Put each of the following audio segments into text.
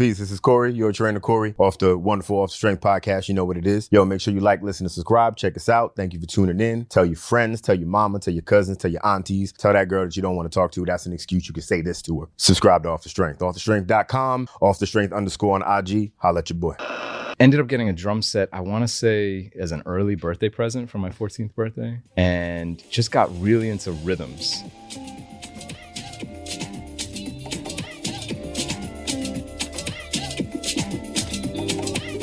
Peace. This is Corey, your trainer Corey, off the wonderful Off the Strength podcast. You know what it is. Yo, make sure you like, listen, and subscribe. Check us out. Thank you for tuning in. Tell your friends, tell your mama, tell your cousins, tell your aunties, tell that girl that you don't want to talk to. That's an excuse. You can say this to her. Subscribe to Off the Strength. OffTheStrength.com, Off the Strength _ on IG. Holla at your boy. Ended up getting a drum set, I want to say, as an early birthday present for my 14th birthday, and just got really into rhythms.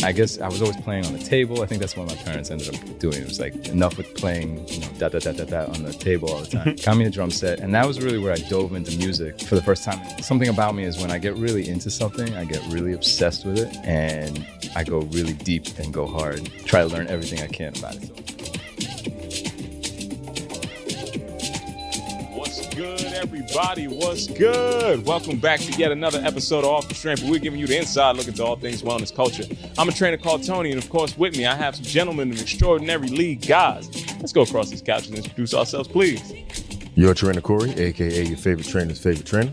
I guess I was always playing on the table. I think that's what my parents ended up doing. It was like enough with playing, da da da da da on the table all the time. Got me a drum set, and that was really where I dove into music for the first time. Something about me is when I get really into something, I get really obsessed with it, and I go really deep and go hard. Try to learn everything I can about it. Good, everybody. What's good? Welcome back to yet another episode of Off the Strength, where we're giving you the inside look into all things wellness culture. I'm a trainer called Tony, and of course, with me, I have some gentlemen of extraordinary league guys. Let's go across this couch and introduce ourselves, please. Your trainer Corey, aka your favorite trainer's favorite trainer.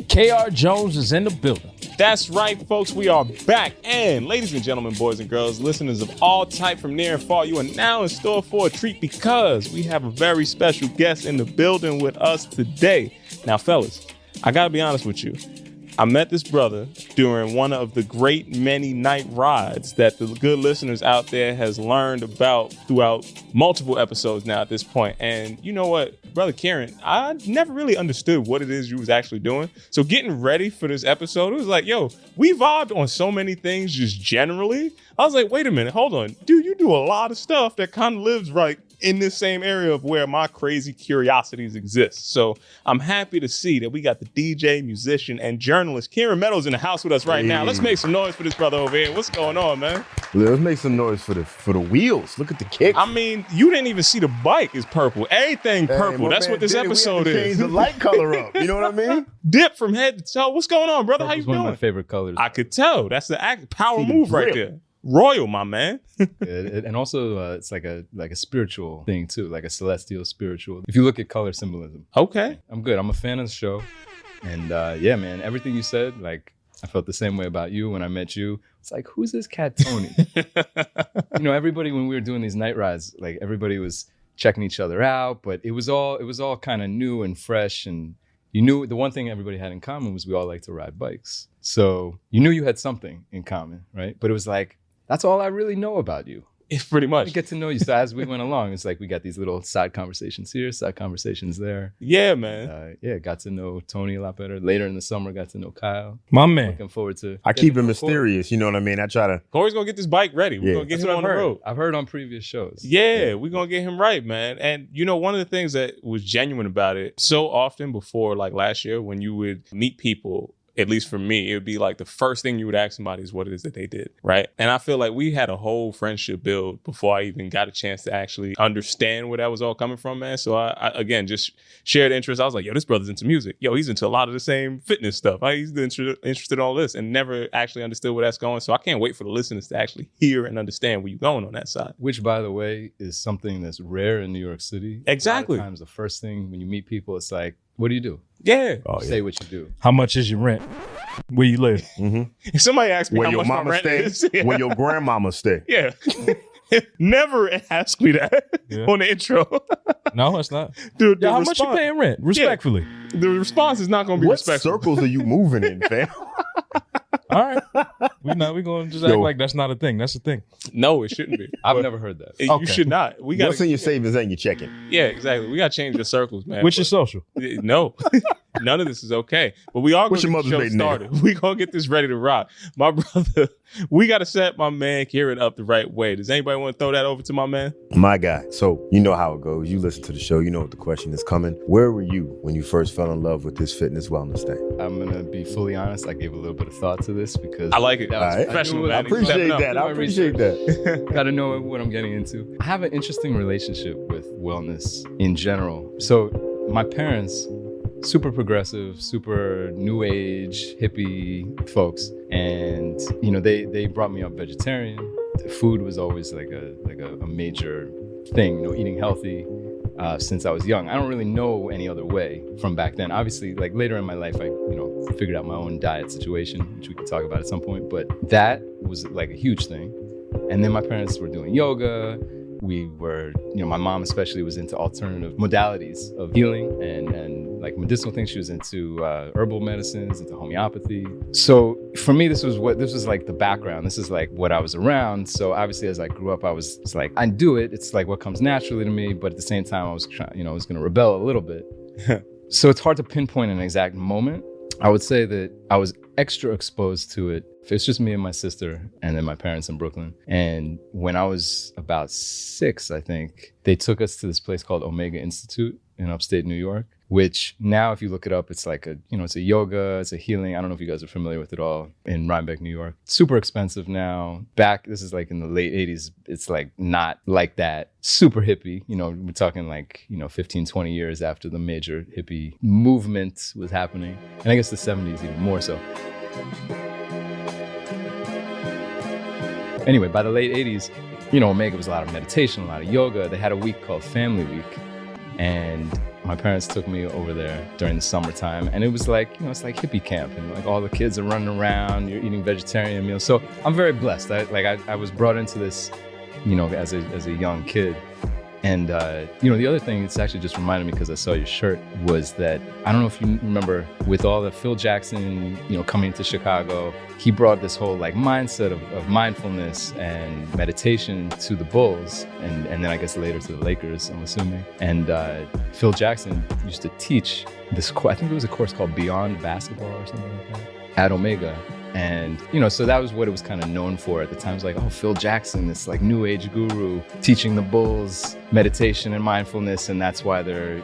KR Jones is in the building. That's right, folks. We are back. And ladies and gentlemen, boys and girls, listeners of all type from near and far, you are now in store for a treat because we have a very special guest in the building with us today. Now, fellas, I got to be honest with you. I met this brother during one of the great many night rides that the good listeners out there has learned about throughout multiple episodes now at this point. And you know what, Brother Kieran, I never really understood what it is you was actually doing. So getting ready for this episode, it was like, yo, we vibed on so many things just generally. I was like, wait a minute, hold on. Dude, you do a lot of stuff that kind of lives right in this same area of where my crazy curiosities exist. So I'm happy to see that we got the DJ, musician, and journalist Kieran Meadows in the house with us right now. Let's make some noise for this brother over here. What's going on, man? Let's make some noise for the wheels. Look at the kick. I mean, you didn't even see the bike is purple. Everything purple. That's what this episode is. Change the light color up. You know what I mean? Dip from head to toe. What's going on, brother? How you doing? One of my favorite colors. I could tell. That's the power move right there. Royal, my man. And also, it's like a spiritual thing too, like a celestial spiritual. If you look at color symbolism. Okay. I'm good. I'm a fan of the show. And yeah, man, everything you said, like I felt the same way about you when I met you. It's like, who's this cat Tony? Everybody, when we were doing these night rides, like everybody was checking each other out, but it was all kind of new and fresh. And you knew the one thing everybody had in common was we all like to ride bikes. So you knew you had something in common, right? But it was like, that's all I really know about you. It's pretty much. I get to know you. So as we went along, it's like we got these little side conversations here, side conversations there. Yeah, man. Got to know Tony a lot better. Later in the summer, got to know Kyle. My man. Looking forward to. I keep it mysterious. You know what I mean? I try to. Corey's gonna get this bike ready. We're gonna get him on the road. I've heard on previous shows. Yeah, we're gonna get him right, man. And one of the things that was genuine about it, so often before, like last year, when you would meet people, at least for me, it would be like the first thing you would ask somebody is what it is that they did, right? And I feel like we had a whole friendship build before I even got a chance to actually understand where that was all coming from, man. So I again, just shared interest. I was like, yo, this brother's into music. Yo, he's into a lot of the same fitness stuff. He's interested in all this and never actually understood where that's going. So I can't wait for the listeners to actually hear and understand where you're going on that side. Which, by the way, is something that's rare in New York City. Exactly. A lot of times the first thing when you meet people, it's like, what do you do? Yeah. Say what you do. How much is your rent? Where you live? Mm-hmm. If somebody asks me where how your much my mama rent stay, is, where your grandmama stay. Yeah. Never ask me that on the intro. No, it's not. Dude, how much you paying rent? Respectfully. Yeah, the response is not going to be what respectful. circles are you moving in, fam? All right. We're going to just act like that's not a thing. That's a thing. No, it shouldn't be. I've never heard that. You should not. What's in your savings ain't your checking? Yeah, exactly. We got to change the circles, man. Which is social? No. None of this is okay. But we are going to get the show started. We're going to get this ready to rock. My brother, we got to set my man Kieran up the right way. Does anybody want to throw that over to my man? My guy. So you know how it goes. You listen to the show. You know what the question is coming. Where were you when you first fell in love with this fitness wellness thing? I'm going to be fully honest. I gave a little bit of thought to this because I like it. That was professional, man. I appreciate that. Got to know what I'm getting into. I have an interesting relationship with wellness in general. So my parents, super progressive, super new age, hippie folks. And, they brought me up vegetarian. The food was always like a major thing, eating healthy. since I was young. I don't really know any other way from back then. Obviously, like later in my life, I figured out my own diet situation, which we could talk about at some point. But that was like a huge thing. And then my parents were doing yoga. We were, my mom especially was into alternative modalities of healing and like medicinal things. She was into herbal medicines, into homeopathy. So for me, this was like the background. This is like what I was around. So obviously, as I grew up, it's like I do it. It's like what comes naturally to me. But at the same time, I was trying, I was going to rebel a little bit. So it's hard to pinpoint an exact moment. I would say that I was extra exposed to it. It's just me and my sister and then my parents in Brooklyn. And when I was about 6, I think, they took us to this place called Omega Institute in upstate New York, which now if you look it up, it's like it's a yoga, it's a healing. I don't know if you guys are familiar with it all, in Rhinebeck, New York. Super expensive now. This is like in the late 80s. It's like not like that. Super hippie. We're talking like, 15, 20 years after the major hippie movement was happening. And I guess the 70s even more so. Anyway, by the late 80s, Omega was a lot of meditation, a lot of yoga. They had a week called Family Week. And my parents took me over there during the summertime. And it was like, it's like hippie camp. And like all the kids are running around, you're eating vegetarian meals. So I'm very blessed. I was brought into this, as a young kid. And, the other thing, it's actually just reminded me because I saw your shirt, was that, I don't know if you remember, with all the Phil Jackson, coming to Chicago, he brought this whole like mindset of mindfulness and meditation to the Bulls. And then I guess later to the Lakers, I'm assuming. And Phil Jackson used to teach this, I think it was a course called Beyond Basketball or something like that, at Omega. And, so that was what it was kind of known for at the time. It was like, oh, Phil Jackson, this like new age guru teaching the Bulls meditation and mindfulness. And that's why they're,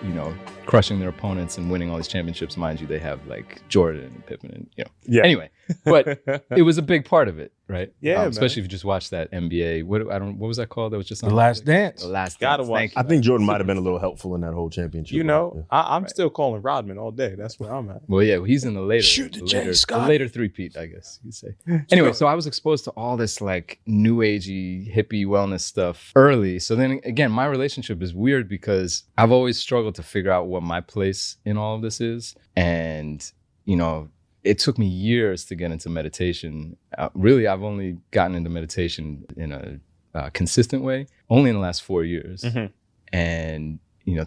crushing their opponents and winning all these championships. Mind you, they have like Jordan and Pippen and, Yeah. Anyway, but it was a big part of it, right? Yeah, especially if you just watch that NBA. What was that called? That was just on The Last Dance. The Last Gotta Dance. watch. Thank you. I think Jordan might have been a little helpful in that whole championship. I'm still calling Rodman all day. That's where I'm at. Well, yeah, he's in the later, Shoot the J, later, Scott. the later three-peat, I guess you'd say. Anyway, so I was exposed to all this like new agey, hippie wellness stuff early. So then again, my relationship is weird because I've always struggled to figure out what my place in all of this is. And, it took me years to get into meditation. Really, I've only gotten into meditation in a consistent way only in the last 4 years. Mm-hmm. And,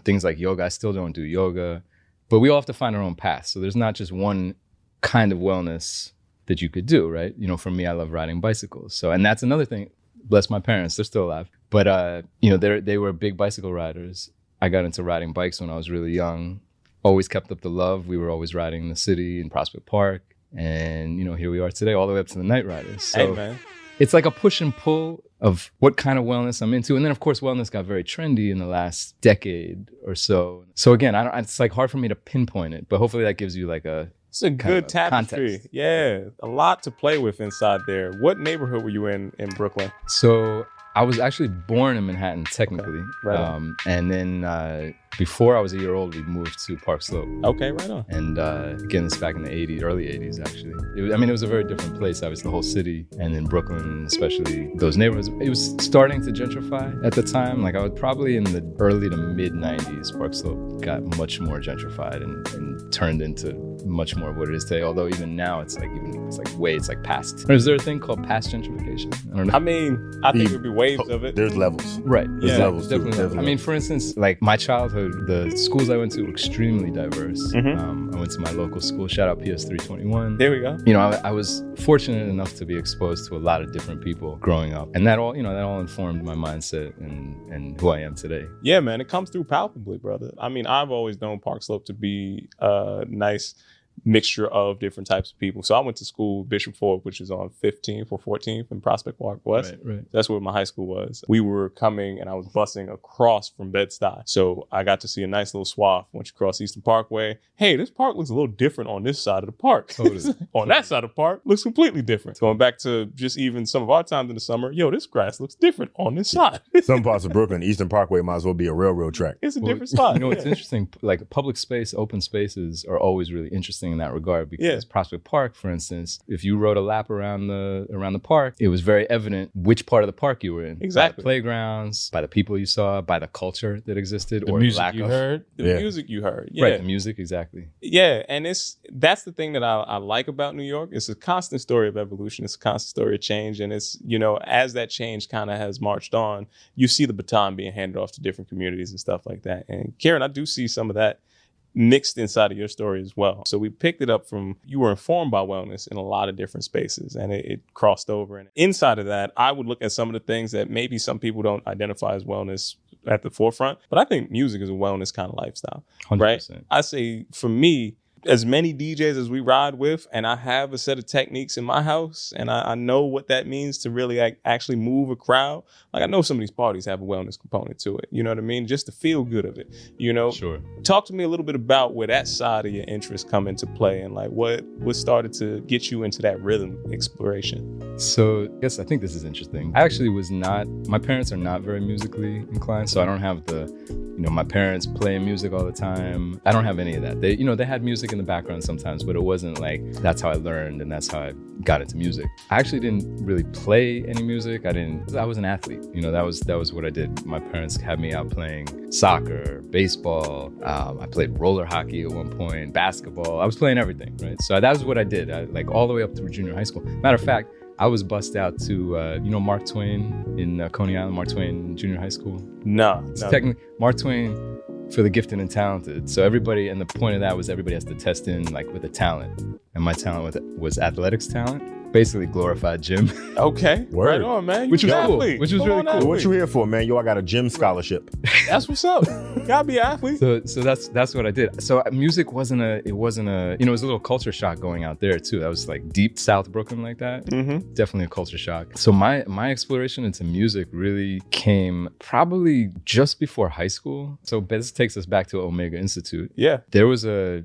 things like yoga, I still don't do yoga, but we all have to find our own path. So there's not just one kind of wellness that you could do, right? For me, I love riding bicycles. So, and that's another thing. Bless my parents, they're still alive. But, they were big bicycle riders. I got into riding bikes when I was really young. Always kept up the love. We were always riding in the city in Prospect Park. And, here we are today, all the way up to the Night Riders. So Hey, man. it's like a push and pull of what kind of wellness I'm into. And then, of course, wellness got very trendy in the last decade or so. So again, it's like hard for me to pinpoint it, but hopefully that gives you like It's a good of tapestry. context. Yeah, a lot to play with inside there. What neighborhood were you in Brooklyn? So I was actually born in Manhattan, technically. Right on. And then before I was a year old, we moved to Park Slope. Okay, right on. And again, this back in the 80s, early 80s, actually. It was a very different place. Obviously, the whole city, and then Brooklyn, especially those neighborhoods. It was starting to gentrify at the time. Like I was probably in the early to mid 90s, Park Slope got much more gentrified and turned into much more of what it is today. Although even now, it's like past. Is there a thing called past gentrification? I don't know. I mean, I think it would be waves of it. There's levels. Right. There's Yeah, levels too. Definitely. Definitely. I mean, for instance, like my childhood, the schools I went to were extremely diverse. Mhm. I went to my local school. Shout out PS 321. There we go. I was fortunate enough to be exposed to a lot of different people growing up, and that all informed my mindset and who I am today. Yeah, man, it comes through palpably, brother. I mean, I've always known Park Slope to be a nice mixture of different types of people. So I went to school, Bishop Ford, which is on 15th or 14th in Prospect Park West. Right. That's where my high school was. We were coming and I was busing across from Bed-Stuy. So I got to see a nice little swath once you cross Eastern Parkway. Hey, this park looks a little different on this side of the park. Totally. On that side of the park, looks completely different. Going back to just even some of our times in the summer, this grass looks different on this side. Some parts of Brooklyn, Eastern Parkway might as well be a railroad track. It's a different spot. It's interesting. Like public space, open spaces are always really interesting interesting in that regard because Prospect Park, for instance, if you rode a lap around the park, it was very evident which part of the park you were in. Exactly. By the playgrounds, by the people you saw, by the culture that existed, The or music lack you of. heard. The music you heard. Yeah. Right, the music, exactly. Yeah, and that's the thing that I like about New York. It's a constant story of evolution. It's a constant story of change. And it's, as that change kind of has marched on, you see the baton being handed off to different communities and stuff like that. And Kieran, I do see some of that mixed inside of your story as well. So we picked it up from, you were informed by wellness in a lot of different spaces, and it crossed over. And inside of that, I would look at some of the things that maybe some people don't identify as wellness at the forefront, but I think music is a wellness kind of lifestyle, 100%. right? I say for me, as many DJs as we ride with, and I have a set of techniques in my house, and I know what that means to really actually move a crowd. Like, I know some of these parties have a wellness component to it. You know what I mean? Just the feel good of it. Sure. Talk to me a little bit about where that side of your interest come into play, and like what started to get you into that rhythm exploration. So I think this is interesting. I actually my parents are not very musically inclined, so I don't have my parents playing music all the time. I don't have any of that. They had music in the background sometimes, but it wasn't like that's how I learned and that's how I got into music. I actually didn't really play any music. I was an athlete. That was what I did. My parents had me out playing soccer, baseball. I played roller hockey at one point, basketball. I was playing everything, right? So that was what I did, like all the way up through junior high school. Matter of fact, I was bussed out to, Mark Twain in Coney Island, Mark Twain Junior High School. No. Technically, Mark Twain for the gifted and talented. So everybody, and the point of that was everybody has to test in like with a talent. And my talent was athletics talent. Basically glorified gym. Okay. Word. Right on, man. Which was You cool. athlete. Which was Come really on, cool. athlete. What you here for, man? Yo, I got a gym scholarship. That's what's up. Gotta be an athlete. So that's what I did. So music wasn't a, it was a little culture shock going out there too. That was like deep South Brooklyn like that. Mm-hmm. Definitely a culture shock. So my exploration into music really came probably just before high school. So this takes us back to Omega Institute. Yeah. There was a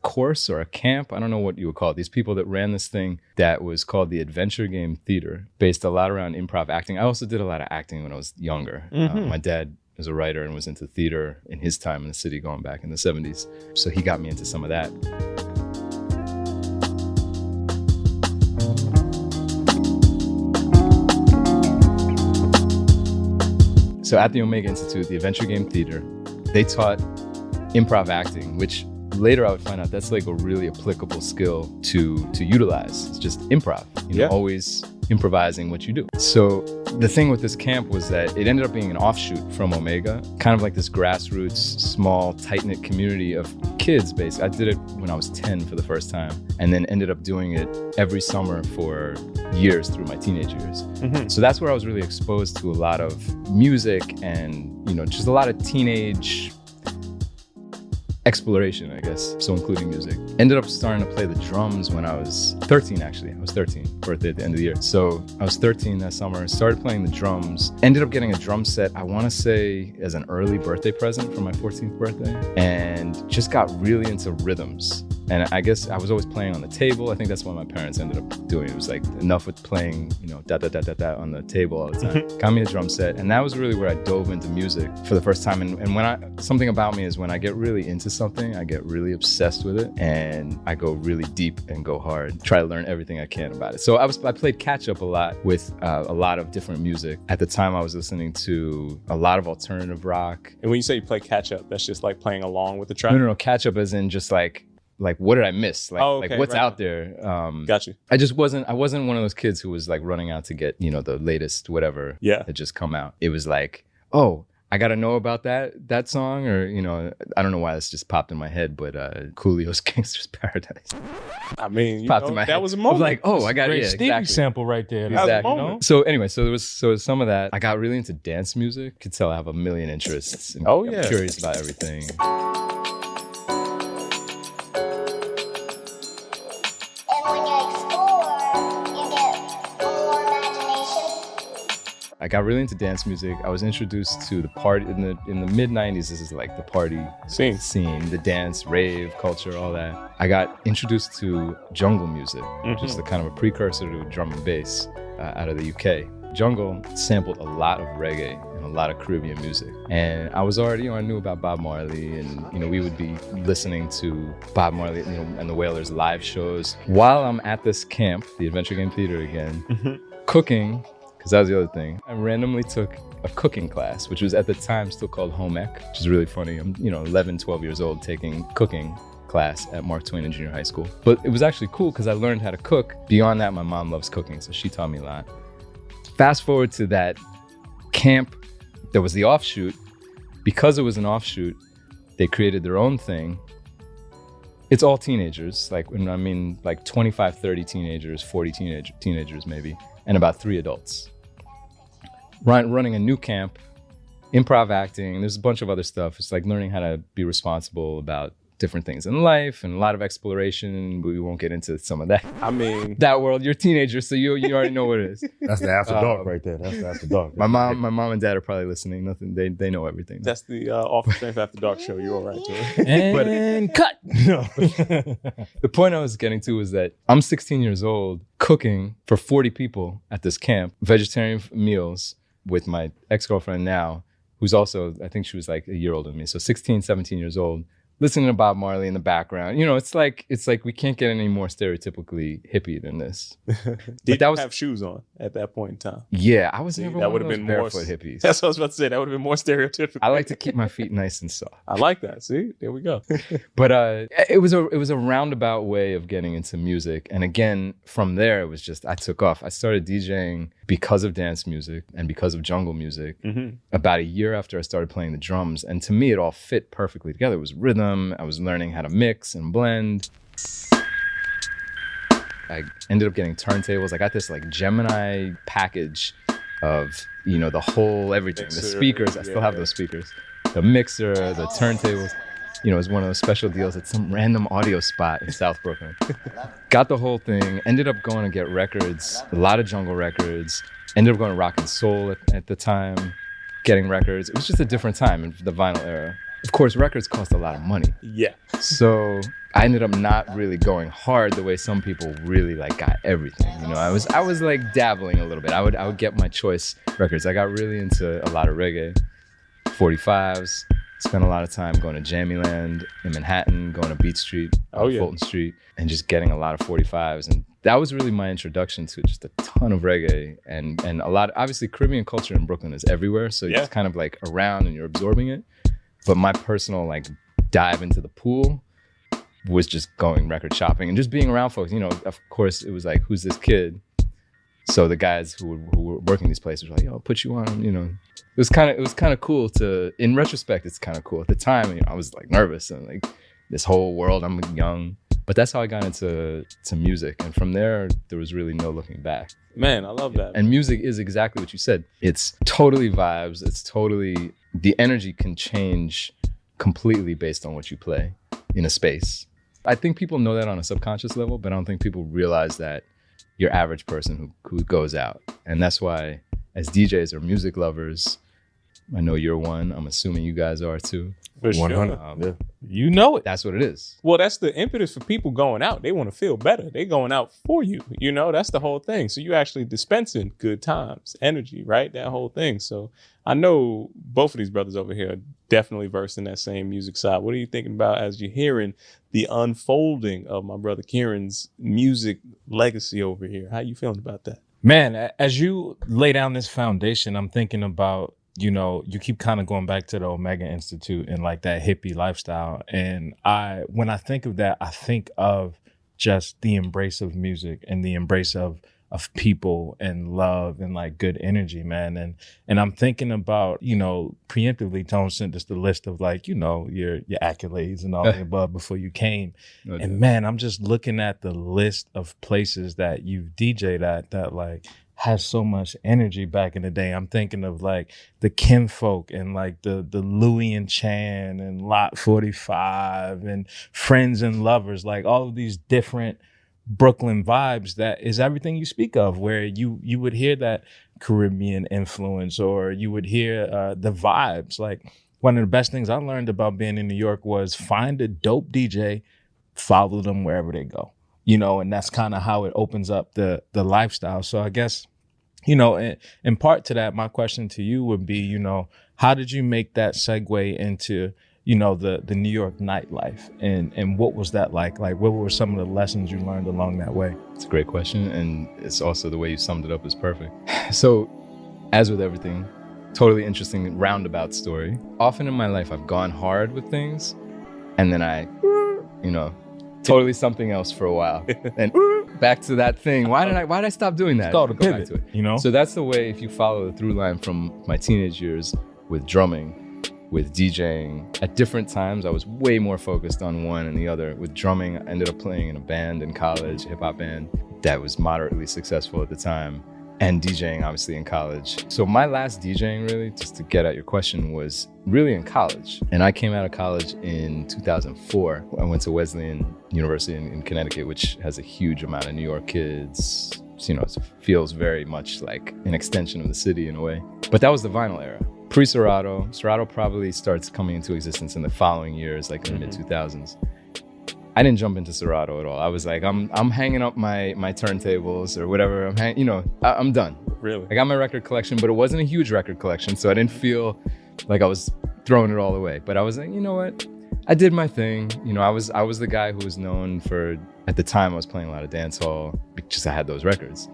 course or a camp. I don't know what you would call it. These people that ran this thing that was called the Adventure Game Theater, based a lot around improv acting. I also did a lot of acting when I was younger. Mm-hmm. My dad was a writer and was into theater in his time in the city going back in the 70s. So he got me into some of that. So at the Omega Institute, the Adventure Game Theater, they taught improv acting, which later I would find out that's like a really applicable skill to utilize. It's just improv, always improvising what you do. So the thing with this camp was that it ended up being an offshoot from Omega, kind of like this grassroots, small, tight-knit community of kids, basically. I did it when I was 10 for the first time, and then ended up doing it every summer for years through my teenage years. Mm-hmm. So that's where I was really exposed to a lot of music and, just a lot of teenage exploration, I guess, so including music. Ended up starting to play the drums when I was 13, actually. I was 13, birthday at the end of the year. So I was 13 that summer, started playing the drums, ended up getting a drum set, I want to say as an early birthday present for my 14th birthday, and just got really into rhythms. And I guess I was always playing on the table. I think that's what my parents ended up doing. It was like enough with playing, da da da da da on the table all the time. Got me a drum set, and that was really where I dove into music for the first time. And when something about me is when I get really into something, I get really obsessed with it, and I go really deep and go hard. Try to learn everything I can about it. So I played catch up a lot with a lot of different music. At the time, I was listening to a lot of alternative rock. And when you say you play catch up, that's just like playing along with the track? No, catch up as in just like what did I miss? Like what's right. out there? Got you. I wasn't one of those kids who was like running out to get, the latest whatever that just come out. It was like, oh, I got to know about that song, or, I don't know why this just popped in my head, but Coolio's Gangster's Paradise. I mean, popped in my head. That was a moment. I was like, oh, I got it. Great Yeah, Stevie exactly. sample right there. That was a Exactly. moment. So anyway, so there was some of that. I got really into dance music. You could tell I have a million interests. And Oh, I'm yeah. curious about everything. I got really into dance music. I was introduced to the party in the mid 90s. This is like the party scene, the dance, rave culture, all that. I got introduced to jungle music, which is the kind of a precursor to drum and bass out of the UK. Jungle sampled a lot of reggae and a lot of Caribbean music. And I was already, I knew about Bob Marley, and we would be listening to Bob Marley, and the Wailers live shows while I'm at this camp, the Adventure Game Theater again, cooking, because that was the other thing. I randomly took a cooking class, which was at the time still called home ec, which is really funny. I'm 11, 12 years old taking cooking class at Mark Twain Junior High School. But it was actually cool because I learned how to cook. Beyond that, my mom loves cooking, so she taught me a lot. Fast forward to that camp, there was the offshoot. Because it was an offshoot, they created their own thing. It's all teenagers, like 25, 30 teenagers, 40 teenagers maybe, and about 3 adults. Running a new camp, improv acting, there's a bunch of other stuff. It's like learning how to be responsible about different things in life and a lot of exploration, but we won't get into some of that. I mean, that world, you're teenagers, so you already know what it is. That's the after dark right there. That's the after dark. My mom and dad are probably listening. Nothing, they know everything. That's the Off the Strength After Dark show. You're all right, Joe. And cut. No. The point I was getting to was that I'm 16 years old cooking for 40 people at this camp, vegetarian meals with my ex-girlfriend now, who's also, I think she was like a year older than me. So 16, 17 years old. Listening to Bob Marley in the background, it's like we can't get any more stereotypically hippie than this. Did you have shoes on at that point in time? Yeah, I was never that one of those barefoot more, hippies. That's what I was about to say. That would have been more stereotypical. I like to keep my feet nice and soft. I like that. See, there we go. But it was a roundabout way of getting into music, and again from there it was just I took off. I started DJing because of dance music and because of jungle music. About a year after I started playing the drums, and to me it all fit perfectly together. It was rhythm. I was learning how to mix and blend. I ended up getting turntables. I got this like Gemini package of, the whole everything, mixer, the speakers. I still have those speakers. The mixer, the turntables. It was one of those special deals at some random audio spot in South Brooklyn. Got the whole thing. Ended up going to get records, a lot of jungle records. Ended up going to rock and soul at the time, getting records. It was just a different time in the vinyl era. Of course, records cost a lot of money. Yeah. So I ended up not really going hard the way some people really like got everything. I was like dabbling a little bit. I would get my choice records. I got really into a lot of reggae, 45s. Spent a lot of time going to Jamieland in Manhattan, going to Beat Street, Fulton Street, and just getting a lot of 45s. And that was really my introduction to just a ton of reggae and a lot. Obviously, Caribbean culture in Brooklyn is everywhere, so it's kind of like around and you're absorbing it. But my personal like dive into the pool was just going record shopping and just being around folks. Of course, it was like, who's this kid? So the guys who were working these places were like, "Yo, I'll put you on." It was kind of cool to. In retrospect, it's kind of cool. At the time, I was like nervous and like this whole world. I'm young, but that's how I got into music, and from there was really no looking back. Man, I love that. And music is exactly what you said. It's totally vibes. It's totally, the energy can change completely based on what you play in a space. I think people know that on a subconscious level, but I don't think people realize that your average person who goes out. And that's why as DJs or music lovers, I know you're one. I'm assuming you guys are too. For 100. sure. Yeah. You know it. That's what it is. Well, that's the impetus for people going out. They want to feel better. They're going out for you. That's the whole thing. So you actually dispensing good times, energy, right? That whole thing. So I know both of these brothers over here are definitely versed in that same music side. What are you thinking about as you're hearing the unfolding of my brother Kieran's music legacy over here? How you feeling about that? Man, as you lay down this foundation, I'm thinking about, you keep kind of going back to the Omega Institute and like that hippie lifestyle. And when I think of that, I think of just the embrace of music and the embrace of people and love and like good energy, man. And I'm thinking about, preemptively, Tone sent us the list of like, your accolades and all the above before you came. And man, I'm just looking at the list of places that you've DJ'd at that like has so much energy back in the day. I'm thinking of like the Kinfolk and like the Louie and Chan and Lot 45 and Friends and Lovers, like all of these different Brooklyn vibes that is everything you speak of, where you would hear that Caribbean influence or you would hear the vibes. Like one of the best things I learned about being in New York was find a dope DJ, follow them wherever they go, and that's kind of how it opens up the lifestyle. So I guess you know, in part to that, my question to you would be, you know, how did you make that segue into, you know, the New York nightlife, and what was that like? Like, what were some of the lessons you learned along that way? It's a great question, and it's also the way you summed it up is perfect. So, as with everything, totally interesting roundabout story. Often in my life, I've gone hard with things, and then I, you know, totally something else for a while, and back to that thing. Why did I stop doing that? It's called a Go back pivot, to it. you know? So that's the way, if you follow the through line from my teenage years with drumming, with DJing. At different times, I was way more focused on one and the other. With drumming, I ended up playing in a band in college, a hip hop band that was moderately successful at the time, and DJing obviously in college. So my last DJing, really, just to get at your question, was really in college. And I came out of college in 2004. I went to Wesleyan University in Connecticut, which has a huge amount of New York kids. You know, it feels very much like an extension of the city in a way. But that was the vinyl era. Pre-Serato. Serato probably starts coming into existence in the following years, like in the mid-2000s. I didn't jump into Serato at all. I was like, I'm hanging up my turntables or whatever. I'm done. Really? I got my record collection, but it wasn't a huge record collection, so I didn't feel like I was throwing it all away. But I was like, you know what? I did my thing. You know, I was the guy who was known for, at the time I was playing a lot of dance hall because I had those records.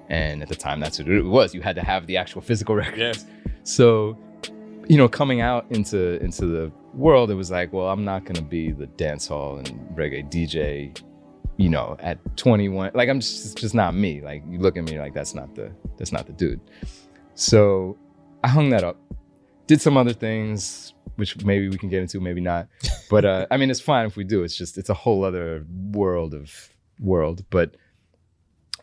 And at the time, that's what it was. You had to have the actual physical record. Yes. So, you know, coming out into the world, it was like, well, I'm not gonna be the dance hall and reggae DJ, you know, at 21. Like, I'm just not me. Like, you look at me like that's not the dude. So I hung that up, did some other things, which maybe we can get into, maybe not. But I mean, it's fine if we do. It's a whole other world. But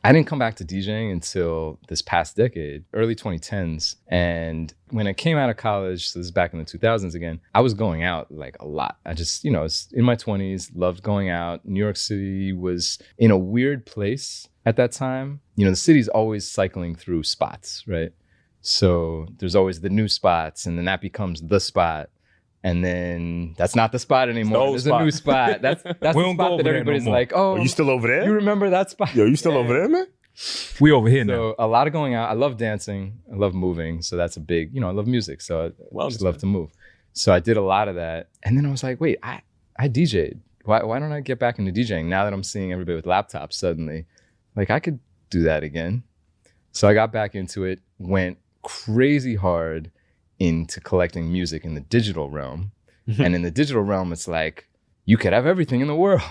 I didn't come back to DJing until this past decade, early 2010s. And when I came out of college, so this is back in the 2000s again, I was going out like a lot. I just, you know, I was in my 20s, loved going out. New York City was in a weird place at that time. You know, the city's always cycling through spots, right? So there's always the new spots, and then that becomes the spot. And then that's not the spot anymore. There's a new spot. That's the spot that everybody's like, oh, you still over there? You remember that spot? Yo, you still over there, man? We over here now. So a lot of going out. I love dancing. I love moving. So that's a big, you know, I love music. So I just love to move. So I did a lot of that. And then I was like, wait, I DJ'd. Why don't I get back into DJing now that I'm seeing everybody with laptops suddenly? Like, I could do that again. So I got back into it, went crazy hard into collecting music in the digital realm. And in the digital realm, it's like, you could have everything in the world.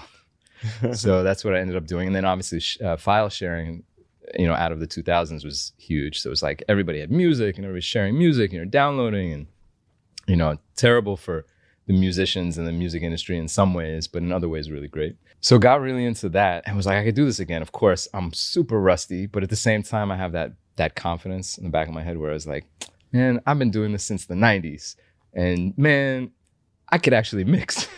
So that's what I ended up doing. And then obviously file sharing, you know, out of the 2000s was huge. So it was like everybody had music and everybody's sharing music and you're downloading, and, you know, terrible for the musicians and the music industry in some ways, but in other ways really great. So got really into that and was like, I could do this again. Of course, I'm super rusty, but at the same time, I have that confidence in the back of my head where I was like, man, I've been doing this since the 90s. And man, I could actually mix.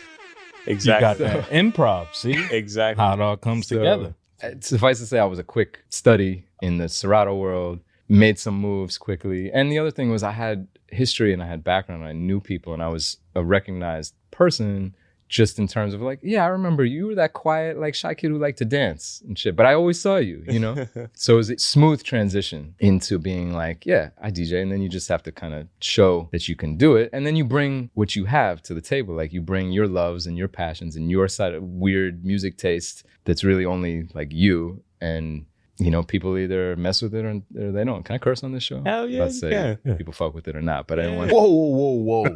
Exactly. You got that improv, see? Exactly. How it all comes together. Suffice to say, I was a quick study in the Serato world, made some moves quickly. And the other thing was I had history and I had background. I knew people and I was a recognized person just in terms of like, yeah, I remember you were that quiet, like shy kid who liked to dance and shit, but I always saw you, you know? So it was a smooth transition into being like, yeah, I DJ. And then you just have to kind of show that you can do it. And then you bring what you have to the table. Like you bring your loves and your passions and your side of weird music taste that's really only like you. And, you know, people either mess with it or they don't. Can I curse on this show? Hell yeah, Let's say people fuck with it or not, but I didn't want Whoa.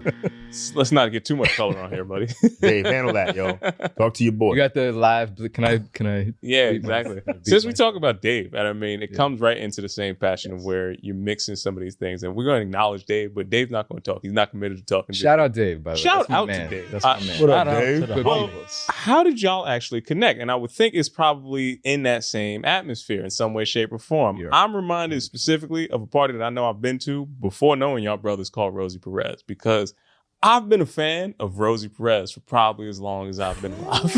Let's not get too much color on here, buddy. Dave, handle that, yo. Talk to your boy. You got the live. Can I? Yeah, exactly. Since we talk about Dave, and I mean, it comes right into the same passion of where you're mixing some of these things. And we're going to acknowledge Dave, but Dave's not going to talk. He's not committed to talking. Shout out Dave, by the way. Shout That's my out man. to Dave. That's my man. What up, Shout out Dave? to the Good Well, peoples. how did y'all actually connect? And I would think it's probably in that same atmosphere in some way, shape, or form. Yeah. I'm reminded specifically of a party that I know I've been to before knowing y'all brothers called Rosie Perez, because I've been a fan of Rosie Perez for probably as long as I've been alive.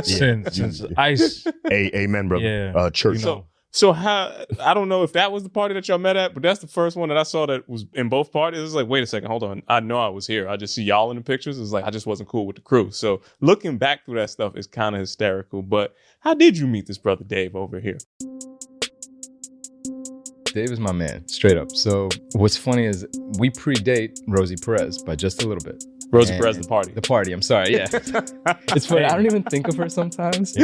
Since Ice. Amen, brother. Yeah. Church. You know. So how, I don't know if that was the party that y'all met at, but that's the first one that I saw that was in both parties. It was like, wait a second, hold on. I know I was here. I just see y'all in the pictures. It's like, I just wasn't cool with the crew. So looking back through that stuff is kind of hysterical. But how did you meet this brother Dave over here? Dave is my man, straight up. So what's funny is we predate Rosie Perez by just a little bit. Rosie Perez, the party. The party, I'm sorry, yeah. It's funny, I don't even think of her sometimes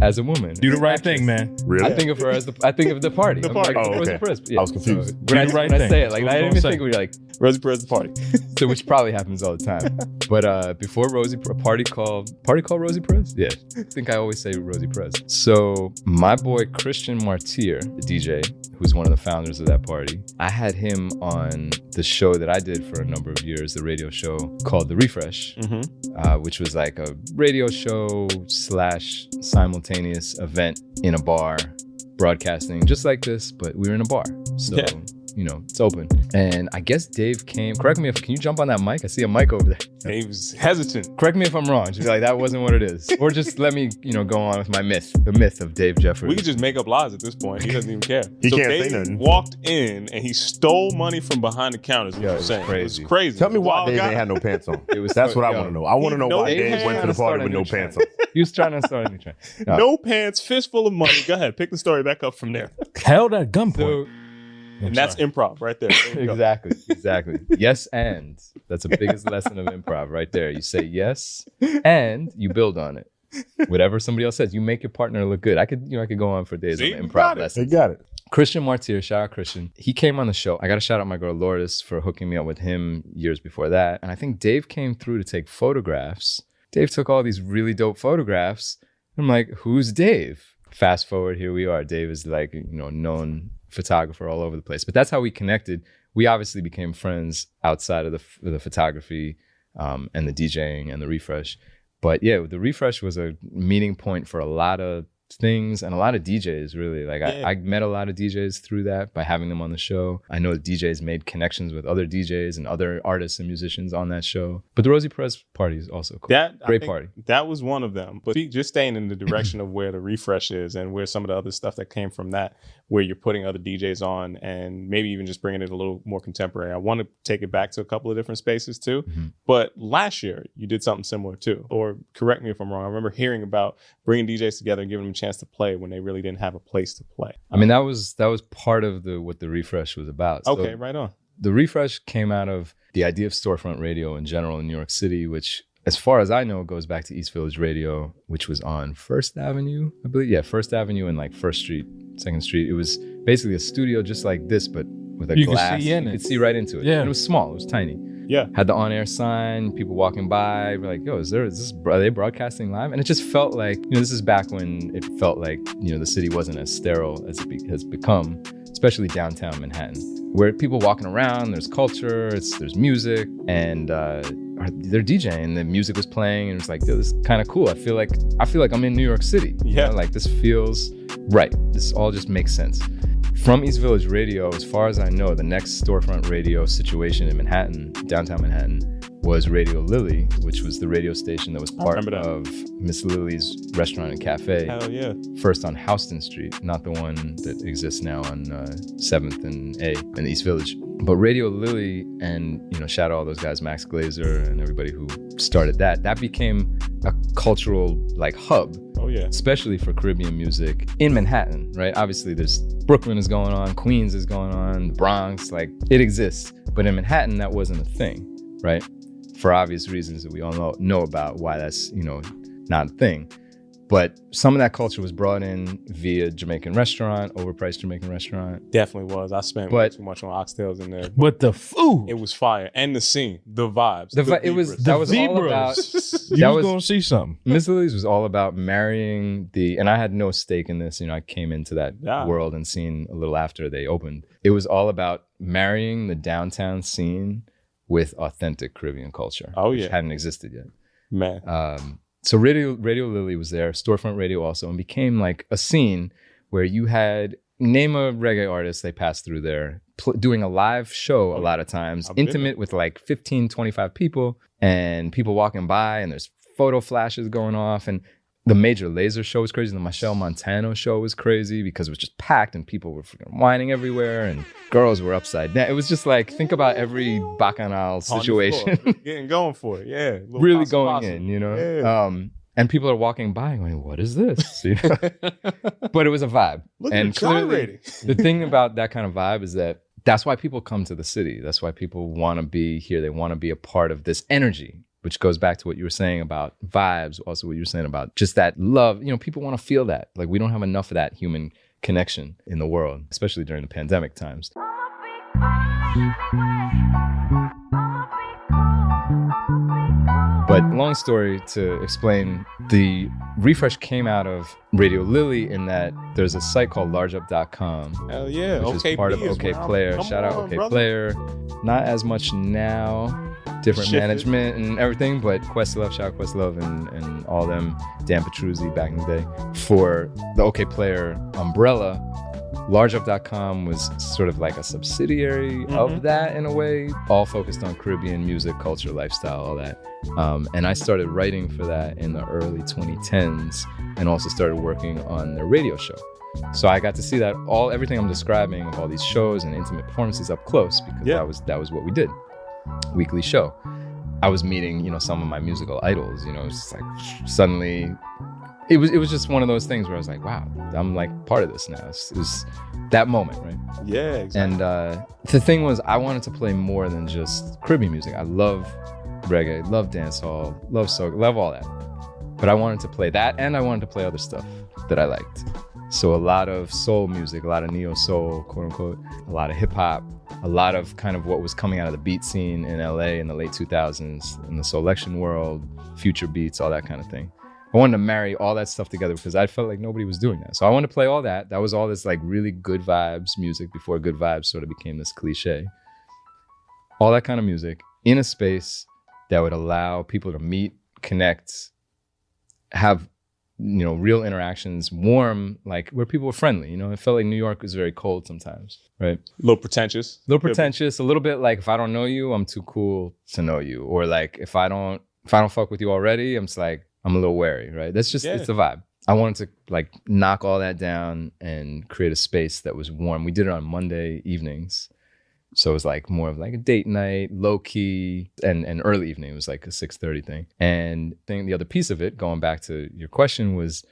as a woman. Do the right thing, man. Really? I think of her as I think of the party. The I'm party. like, Oh, Rosie okay. Perez. I was confused. So when Do the right I thing. say it, like That's I what didn't even I'm think we'd like, Rosie Perez, the party. so which probably happens all the time. But before Rosie, party called Rosie Perez? Yeah. I think I always say Rosie Perez. So my boy Christian Martyr, the DJ, who's one of the founders of that party, I had him on the show that I did for a number of years, the radio show called The Refresh, which was like a radio show / simultaneous event in a bar, broadcasting just like this, but we were in a bar. So, you know, it's open. And I guess Dave came, correct me if, can you jump on that mic? I see a mic over there. Dave's hesitant. Correct me if I'm wrong. Just be like, that wasn't what it is. Or just let me, you know, go on with my myth, the myth of Dave Jeffers. We could just make up lies at this point. He doesn't even care. He can't Dave say nothing. walked in and he stole money from behind the counters. Yo, What it you're was saying. crazy. It was crazy. Tell me why Wild Dave guy. ain't had no pants on. It was That's what I yo, want to know. I want to know no why Dave pants. went to the party with no pants on. He was trying to start a new trend. No pants, fistful of money. Go ahead, pick the story back up from there. Held at gunpoint. So, And that's improv right there. There you go. exactly. Yes, and that's the biggest lesson of improv right there. You say yes, and you build on it. Whatever somebody else says, you make your partner look good. I could go on for days See, on you improv got it. They lessons. got it. Christian Martyr, shout out Christian. He came on the show. I got to shout out my girl Lourdes for hooking me up with him years before that. And I think Dave came through to take photographs. Dave took all these really dope photographs. I'm like, who's Dave? Fast forward, here we are. Dave is like, you know, known photographer all over the place. But that's how we connected. We obviously became friends outside of the photography and the DJing and the Refresh. But yeah, the Refresh was a meeting point for a lot of things and a lot of DJs, really. Like I met a lot of DJs through that by having them on the show. I know DJs made connections with other DJs and other artists and musicians on that show. But the Rosie Perez party is also cool. Great party. That was one of them. But just staying in the direction of where the Refresh is and where some of the other stuff that came from that, where you're putting other DJs on and maybe even just bringing it a little more contemporary. I want to take it back to a couple of different spaces too. But last year you did something similar too. Or correct me if I'm wrong. I remember hearing about bringing DJs together and giving them a chance to play when they really didn't have a place to play. I mean, that was part of what the Refresh was about. So Okay, right on. the Refresh came out of the idea of storefront radio in general in New York City, which, as far as I know, goes back to East Village Radio, which was on First Avenue, I believe. Yeah, First Avenue and like First Street, Second Street. It was basically a studio just like this, but with a You could glass. see in You it. could see right into it. Yeah. And it was small. It was tiny. Yeah. Had the on-air sign, people walking by, were like, yo, are they broadcasting live? And it just felt like, you know, this is back when it felt like, you know, the city wasn't as sterile as it has become, especially downtown Manhattan, where people walking around, there's culture, there's music, and they're DJing, the music was playing, and it was like, yo, this is kind of cool. I feel like I'm in New York City. You know, like this feels right. This all just makes sense. From East Village Radio, as far as I know, the next storefront radio situation in Manhattan, downtown Manhattan, was Radio Lily, which was the radio station that was part of Miss Lily's restaurant and cafe. Hell yeah. First on Houston Street, not the one that exists now on 7th and A in East Village. But Radio Lily, and, you know, shout out all those guys, Max Glazer and everybody who started that became a cultural like hub. Oh yeah. Especially for Caribbean music in Manhattan, right? Obviously there's Brooklyn is going on, Queens is going on, the Bronx, like it exists. But in Manhattan, that wasn't a thing, right? For obvious reasons that we all know about why that's, you know, not a thing. But some of that culture was brought in via Jamaican restaurant, overpriced Jamaican restaurant. Definitely was. I spent way too much on oxtails in there. But the food, it was fire, and the scene, the vibes. It was all about. You was gonna see something. Miss Lily's was all about marrying and I had no stake in this. You know, I came into that world and seen a little after they opened. It was all about marrying the downtown scene with authentic Caribbean culture. Oh which yeah, hadn't existed yet, man. So Radio Lily was there, storefront radio also, and became like a scene where you had, name a reggae artist, they passed through there, doing a live show a lot of times, intimate with like 15, 25 people, and people walking by, and there's photo flashes going off, and the Major Lazer show was crazy. The Michelle Montano show was crazy because it was just packed and people were freaking whining everywhere and girls were upside down. It was just like, think about every bacchanal situation. Getting going for it, yeah. Really going in, you know? Yeah. And people are walking by going, what is this? You know? But it was a vibe. Look and at the try rating. The thing about that kind of vibe is that's why people come to the city. That's why people want to be here. They want to be a part of this energy, which goes back to what you were saying about vibes, also what you were saying about just that love. You know, people want to feel that. Like, we don't have enough of that human connection in the world, especially during the pandemic times. But long story to explain, the Refresh came out of Radio Lily in that there's a site called largeup.com. Hell yeah. Which is part of OK Player. Shout out OK Player. Not as much now. Different management and everything, but Questlove, shout out Questlove and all them, Dan Petruzzi back in the day. For the OK Player umbrella, largeup.com was sort of like a subsidiary of that in a way, all focused on Caribbean music, culture, lifestyle, all that. And I started writing for that in the early 2010s and also started working on their radio show. So I got to see that everything I'm describing of all these shows and intimate performances up close, because that was what we did. Weekly show. I was meeting, some of my musical idols, it's like suddenly it was just one of those things where I was like, wow, I'm like part of this now. It was that moment, right? Yeah, exactly. And the thing was, I wanted to play more than just Caribbean music. I love reggae, love dancehall, love soca, love all that. But I wanted to play that, and I wanted to play other stuff that I liked. So a lot of soul music, a lot of neo soul, quote unquote, a lot of hip hop, a lot of kind of what was coming out of the beat scene in LA in the late 2000s, in the Soulection world, future beats, all that kind of thing. I wanted to marry all that stuff together because I felt like nobody was doing that. So I wanted to play all that. That was all this like really good vibes music before good vibes sort of became this cliche. All that kind of music in a space that would allow people to meet, connect, have real interactions, warm, like where people were friendly. It felt like New York was very cold sometimes, right? A little pretentious. A little bit like, if I don't know you, I'm too cool to know you. Or like, if I don't fuck with you already, I'm just like, I'm a little wary, right? That's just, it's the vibe. I wanted to like knock all that down and create a space that was warm. We did it on Monday evenings. So it was like more of like a date night, low key, and early evening. It was like a 6:30 thing. And the other piece of it, going back to your question, was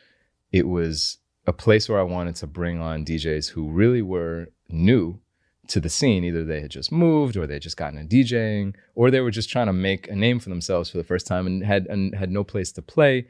it was a place where I wanted to bring on DJs who really were new to the scene. Either they had just moved, or they had just gotten into DJing, or they were just trying to make a name for themselves for the first time and had no place to play,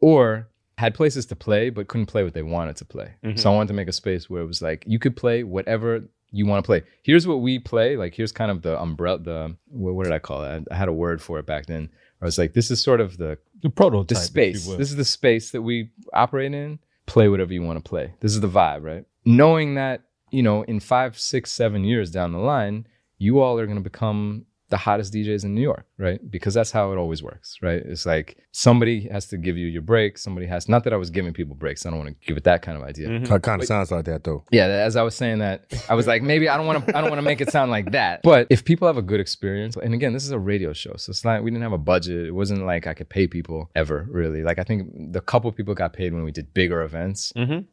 or had places to play but couldn't play what they wanted to play. So I wanted to make a space where it was like, you could play whatever you want to play. Here's what we play. Like, here's kind of the umbrella, what did I call it? I had a word for it back then. I was like, this is sort of the prototype, the space. This is the space that we operate in. Play whatever you want to play. This is the vibe, right? Knowing that, in 5, 6, 7 years down the line, you all are going to become the hottest DJs in New York, right? Because that's how it always works, right? It's like somebody has to give you your break. Somebody has, not that I was giving people breaks. I don't want to give it that kind of idea. It kind of sounds like that though. Yeah, as I was saying that, I was like, maybe I don't want to make it sound like that. But if people have a good experience, and again, this is a radio show, so it's not, we didn't have a budget. It wasn't like I could pay people ever, really. Like, I think the couple people got paid when we did bigger events,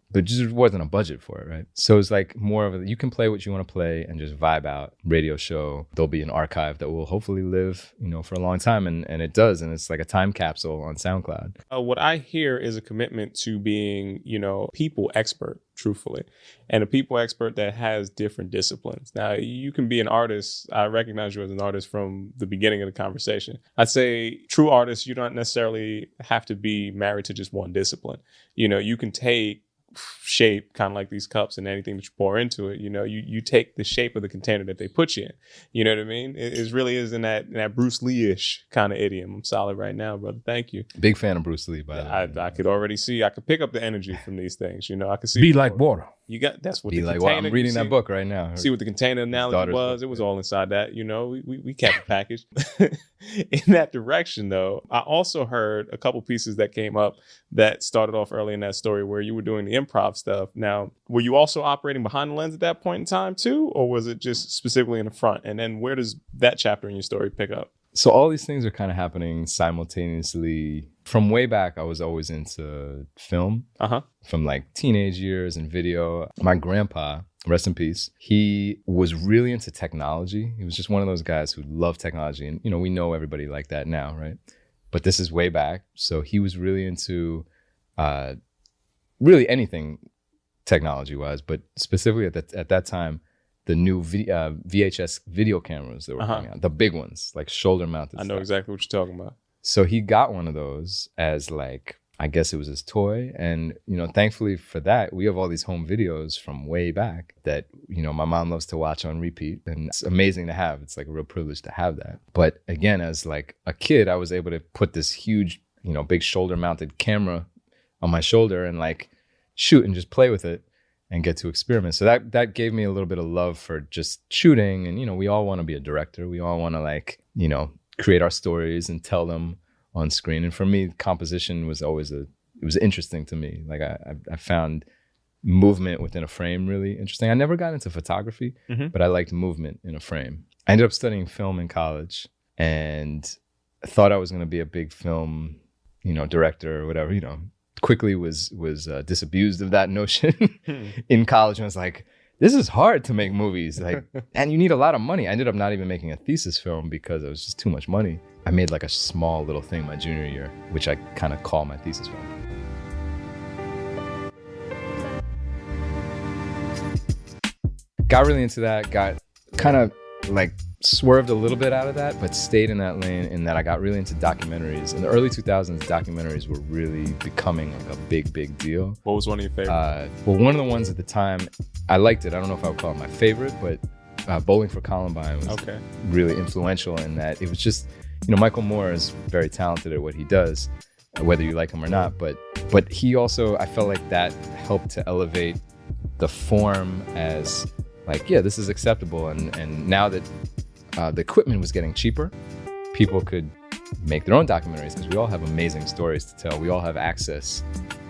but just wasn't a budget for it, right? So it's like more of a, you can play what you want to play and just vibe out. Radio show, there'll be an archive that will hopefully live, for a long time, and it does, and it's like a time capsule on SoundCloud. What I hear is a commitment to being, people expert, truthfully, and a people expert that has different disciplines. Now, you can be an artist. I recognize you as an artist from the beginning of the conversation. I'd say true artists, you don't necessarily have to be married to just one discipline. You can take shape, kind of like these cups, and anything that you pour into it, you take the shape of the container that they put you in. You know what I mean? It really is in that Bruce Lee-ish kind of idiom. I'm solid right now, brother. Thank you. Big fan of Bruce Lee, by the way. I could already see, I could pick up the energy from these things. I could see. Be like water. You got, that's what Be the like container, water. I'm reading that book right now. See what the container analogy was. It was all inside that. We kept the package. In that direction, though, I also heard a couple pieces that came up that started off early in that story where you were doing the improv stuff. Now, were you also operating behind the lens at that point in time too, or was it just specifically in the front? And then where does that chapter in your story pick up? So all these things are kind of happening simultaneously. From way back, I was always into film. From like teenage years and video. My grandpa, rest in peace, he was really into technology. He was just one of those guys who loved technology. And, we know everybody like that now, right? but this is way back. So he was really into really anything technology-wise, but specifically at that time, the new VHS video cameras that were coming out, the big ones, like shoulder-mounted. I know exactly what you're talking about. So he got one of those as like, I guess it was his toy. And, thankfully for that, we have all these home videos from way back that, my mom loves to watch on repeat. And it's amazing to have. It's like a real privilege to have that. But again, as like a kid, I was able to put this huge, big shoulder-mounted camera on my shoulder and like shoot and just play with it and get to experiment. So that gave me a little bit of love for just shooting. And, we all want to be a director. We all want to like, create our stories and tell them on screen. And for me, composition was always it was interesting to me. Like I found movement within a frame really interesting. I never got into photography, but I liked movement in a frame. I ended up studying film in college and I thought I was going to be a big film, director or whatever, quickly was disabused of that notion in college. And I was like, this is hard to make movies, like, and you need a lot of money. I ended up not even making a thesis film because it was just too much money. I made like a small little thing my junior year, which I kind of call my thesis film. Got really into that, got kind of like swerved a little bit out of that, but stayed in that lane in that I got really into documentaries. In the early 2000s, documentaries were really becoming like a big deal. What was one of your favorites? Well, one of the ones at the time, I liked it. I don't know if I would call it my favorite, but Bowling for Columbine was really influential in that it was just, Michael Moore is very talented at what he does, whether you like him or not, but he also, I felt like that helped to elevate the form as like, yeah, this is acceptable. And now that the equipment was getting cheaper, people could make their own documentaries because we all have amazing stories to tell. We all have access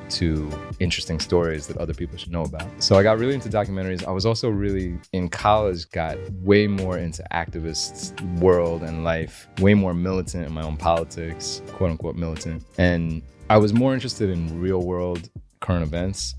to interesting stories that other people should know about. So I got really into documentaries. I was also really, in college, got way more into activist world and life, way more militant in my own politics, quote unquote militant. And I was more interested in real world current events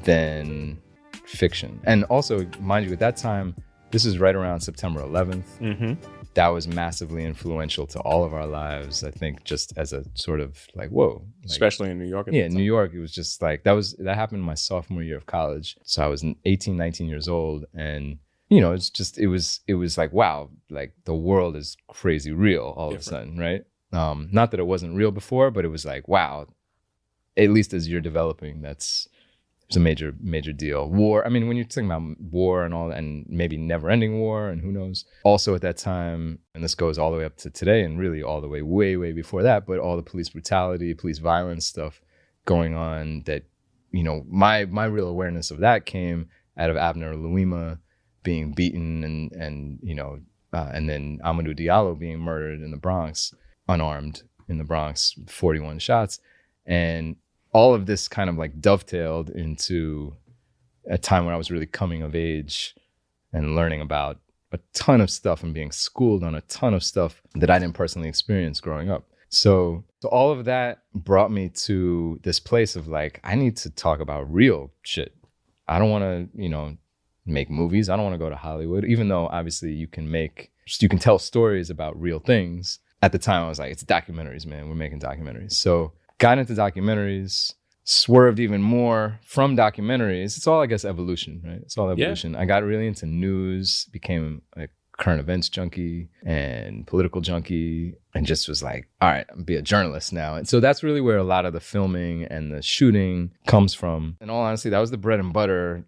than fiction. And also, mind you, at that time, this is right around September 11th. That was massively influential to all of our lives, I think, just as a sort of like, whoa. Like, especially in New York. Yeah, in New York, it was just like, that happened my sophomore year of college. So I was 18, 19 years old. And, it was like, wow, like the world is crazy real all of a sudden, right? Not that it wasn't real before, but it was like, wow, at least as you're developing, it's a major deal. War, I mean, when you're talking about war and all, and maybe never-ending war, and who knows. Also at that time, and this goes all the way up to today, and really all the way, way before that, but all the police brutality, police violence stuff going on that, my real awareness of that came out of Abner Louima being beaten and then Amadou Diallo being murdered in the Bronx, unarmed in the Bronx, 41 shots. And all of this kind of like dovetailed into a time when I was really coming of age and learning about a ton of stuff and being schooled on a ton of stuff that I didn't personally experience growing up. So all of that brought me to this place of like, I need to talk about real shit. I don't want to, make movies. I don't want to go to Hollywood, even though obviously you can tell stories about real things. At the time I was like, it's documentaries, man. We're making documentaries. So got into documentaries, swerved even more from documentaries. It's all, I guess, evolution, right? It's all evolution. Yeah. I got really into news, became a current events junkie and political junkie, and just was like, all right, I'm gonna be a journalist now. And so that's really where a lot of the filming and the shooting comes from. In all honesty, that was the bread and butter.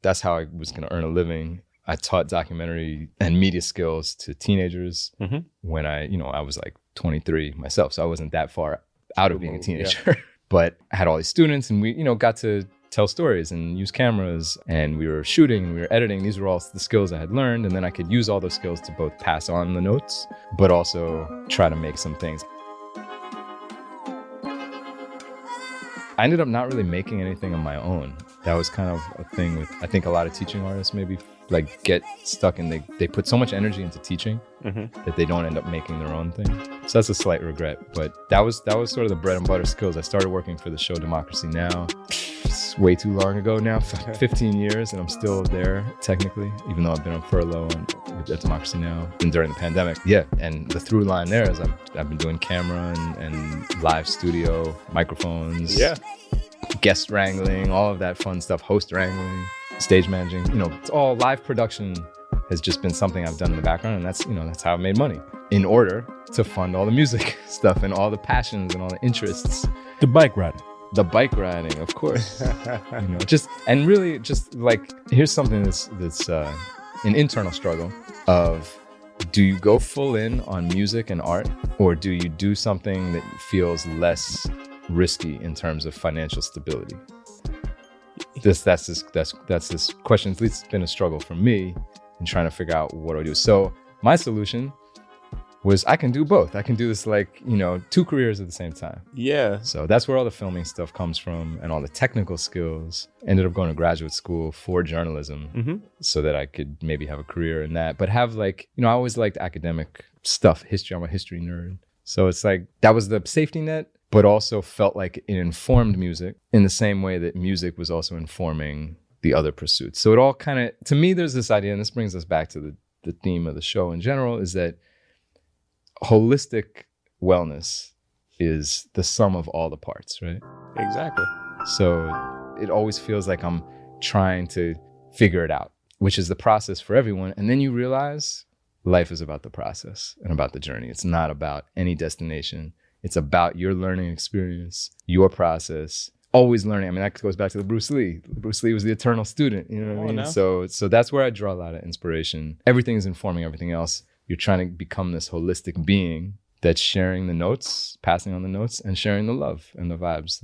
That's how I was gonna earn a living. I taught documentary and media skills to teenagers when I was like 23 myself. So I wasn't that far out of being a teenager, yeah. But I had all these students and we, got to tell stories and use cameras and we were shooting and we were editing. These were all the skills I had learned. And then I could use all those skills to both pass on the notes, but also try to make some things. I ended up not really making anything on my own. That was kind of a thing with, I think a lot of teaching artists maybe like get stuck and they put so much energy into teaching that they don't end up making their own thing. So that's a slight regret, but that was sort of the bread and butter skills. I started working for the show Democracy Now! It's way too long ago now, 15 years, and I'm still there technically, even though I've been on furlough at Democracy Now! And during the pandemic. Yeah, and the through line there is I've been doing camera and live studio, microphones, guest wrangling, all of that fun stuff, host wrangling, stage managing. It's all live production has just been something I've done in the background, and that's how I made money in order to fund all the music stuff and all the passions and all the interests. The bike riding, of course. Just like, here's something that's an internal struggle of, do you go full in on music and art, or do you do something that feels less risky in terms of financial stability? That's this question. At least it's been a struggle for me in trying to figure out what do I do. So my solution was I can do both. I can do this like, 2 careers at the same time. Yeah. So that's where all the filming stuff comes from, and all the technical skills. Ended up going to graduate school for journalism so that I could maybe have a career in that, but have like, I always liked academic stuff, history. I'm a history nerd. So it's like, that was the safety net, but also felt like it informed music in the same way that music was also informing the other pursuits. So it all kind of, to me, there's this idea, and this brings us back to the theme of the show in general, is that holistic wellness is the sum of all the parts, right? Exactly. So it always feels like I'm trying to figure it out, which is the process for everyone. And then you realize life is about the process and about the journey. It's not about any destination. It's about your learning experience, your process, always learning. I mean, that goes back to the Bruce Lee. Bruce Lee was the eternal student, you know what I mean? So that's where I draw a lot of inspiration. Everything is informing everything else. You're trying to become this holistic being that's sharing the notes, passing on the notes, and sharing the love and the vibes.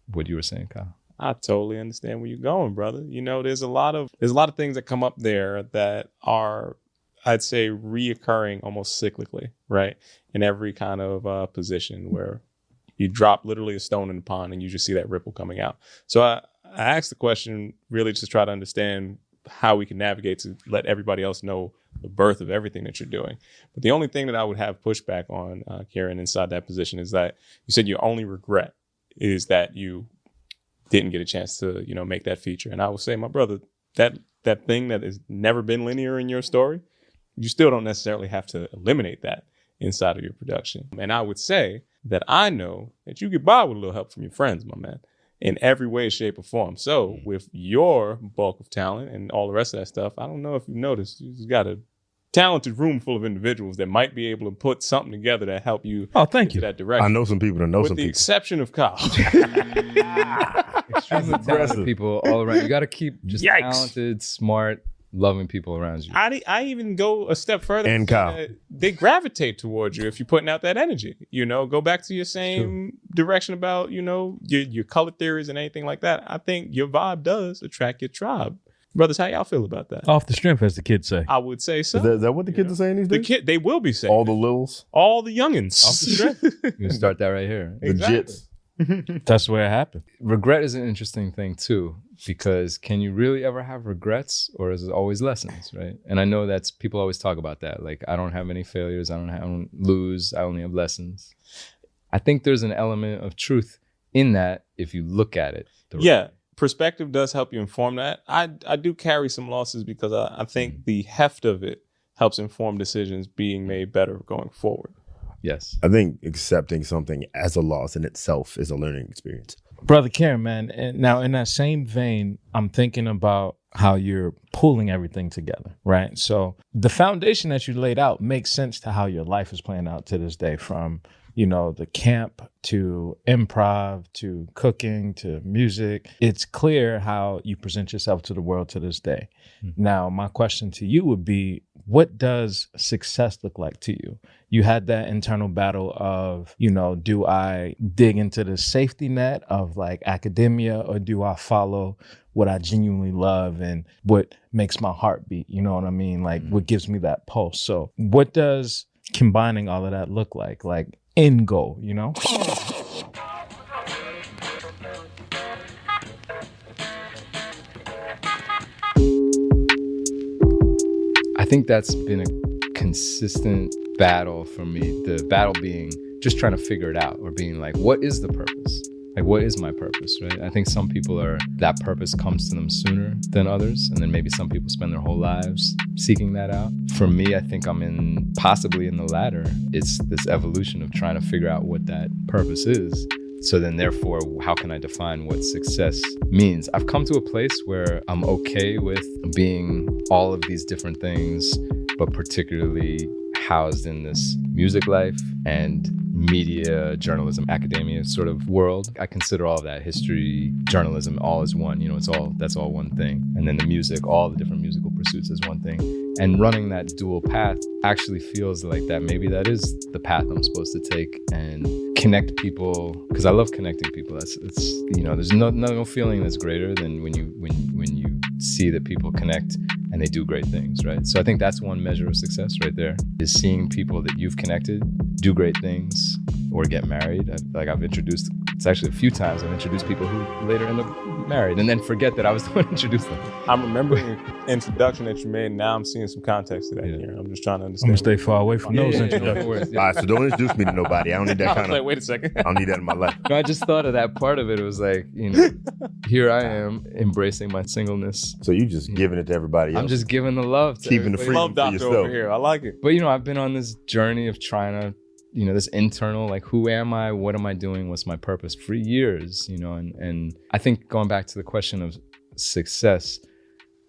What you were saying, Kyle. I totally understand where you're going, brother. There's a lot of things that come up there that are, I'd say, reoccurring almost cyclically, right? In every kind of position where you drop literally a stone in the pond and you just see that ripple coming out. So I asked the question really just to try to understand how we can navigate to let everybody else know the birth of everything that you're doing. But the only thing that I would have pushback on, Kieran, inside that position is that you said your only regret is that you didn't get a chance to, make that feature. And I would say, my brother, that thing that has never been linear in your story, you still don't necessarily have to eliminate that inside of your production. And I would say that I know that you get by with a little help from your friends, my man, in every way, shape, or form. So with your bulk of talent and all the rest of that stuff, I don't know if you noticed, you just got a talented room full of individuals that might be able to put something together to help you. Oh, thank you. That direction. I know some people that know with some the people. exception of Kyle. Extremely talented people all around. You got to keep just talented, smart, loving people around you. I even go a step further. And Kyle. They gravitate towards you if you're putting out that energy. Go back to your same direction about, your color theories and anything like that. I think your vibe does attract your tribe. Brothers, how y'all feel about that? Off the strength, as the kids say. I would say so. Is that what the kids are saying these days? They will be saying all the lils? All the youngins. Off the strength. You can start that right here. Exactly. The jits. That's where it happened. Regret is an interesting thing too, because can you really ever have regrets, or is it always lessons, right? And I know that's, people always talk about that. Like, I don't have any failures. I don't lose. I only have lessons. I think there's an element of truth in that if you look at it. Perspective does help you inform that. I do carry some losses because I think the heft of it helps inform decisions being made better going forward. Yes. I think accepting something as a loss in itself is a learning experience. Brother Kieran, man, and now in that same vein, I'm thinking about how you're pulling everything together, right? So the foundation that you laid out makes sense to how your life is playing out to this day, from the camp to improv to cooking to music. It's clear how you present yourself to the world to this day. Mm-hmm. Now, my question to you would be, what does success look like to you? You had that internal battle of, do I dig into the safety net of like academia, or do I follow what I genuinely love and what makes my heart beat? You know what I mean? Like what gives me that pulse. So what does combining all of that look like? Like, end goal, I think that's been a consistent battle for me. The battle being just trying to figure it out, or being like, what is the purpose? Like, what is my purpose, right? I think some people that purpose comes to them sooner than others. And then maybe some people spend their whole lives seeking that out. For me, I think I'm possibly in the latter. It's this evolution of trying to figure out what that purpose is. So then therefore, how can I define what success means? I've come to a place where I'm okay with being all of these different things, but particularly housed in this music life and media, journalism, academia sort of world. I consider all of that, history, journalism, all as one. That's all one thing. And then the music, all the different musical pursuits as one thing. And running that dual path actually feels like that maybe that is the path I'm supposed to take, and connect people, because I love connecting people. There's no feeling that's greater than when you see that people connect and they do great things, right? So I think that's one measure of success right there, is seeing people that you've connected do great things or get married. I've introduced, it's actually a few times I've introduced people who later end up married and then forget that I was the one who introduced them. I'm remembering the introduction that you made, and now I'm seeing some context to that here. I'm just trying to I'm understand. gonna stay far away from those introductions. All right, so don't introduce me to nobody. I don't need that kind of. Wait a second. I don't need that in my life. No, I just thought of that part of it. It was like, here I am embracing my singleness. So you just giving it to everybody else. I'm just giving the love to Keeping the everybody. freedom Love for doctor yourself. over here. I like it. But I've been on this journey of trying to, this internal, like, who am I? What am I doing? What's my purpose for years? And I think going back to the question of success,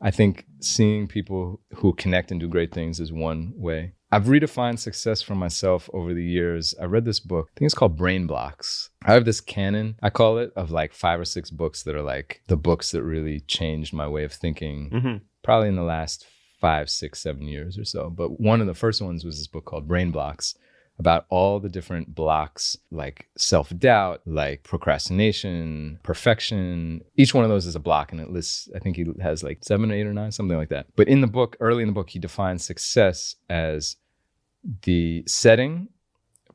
I think seeing people who connect and do great things is one way. I've redefined success for myself over the years. I read this book, I think it's called Brain Blocks. I have this canon, I call it, of like 5 or 6 books that are like the books that really changed my way of thinking, probably in the last 5, 6, 7 years or so. But one of the first ones was this book called Brain Blocks, about all the different blocks, like self-doubt, like procrastination, perfection. Each one of those is a block, and it lists, I think he has like 7 or 8 or 9, something like that. But in the book, early in the book, he defines success as the setting,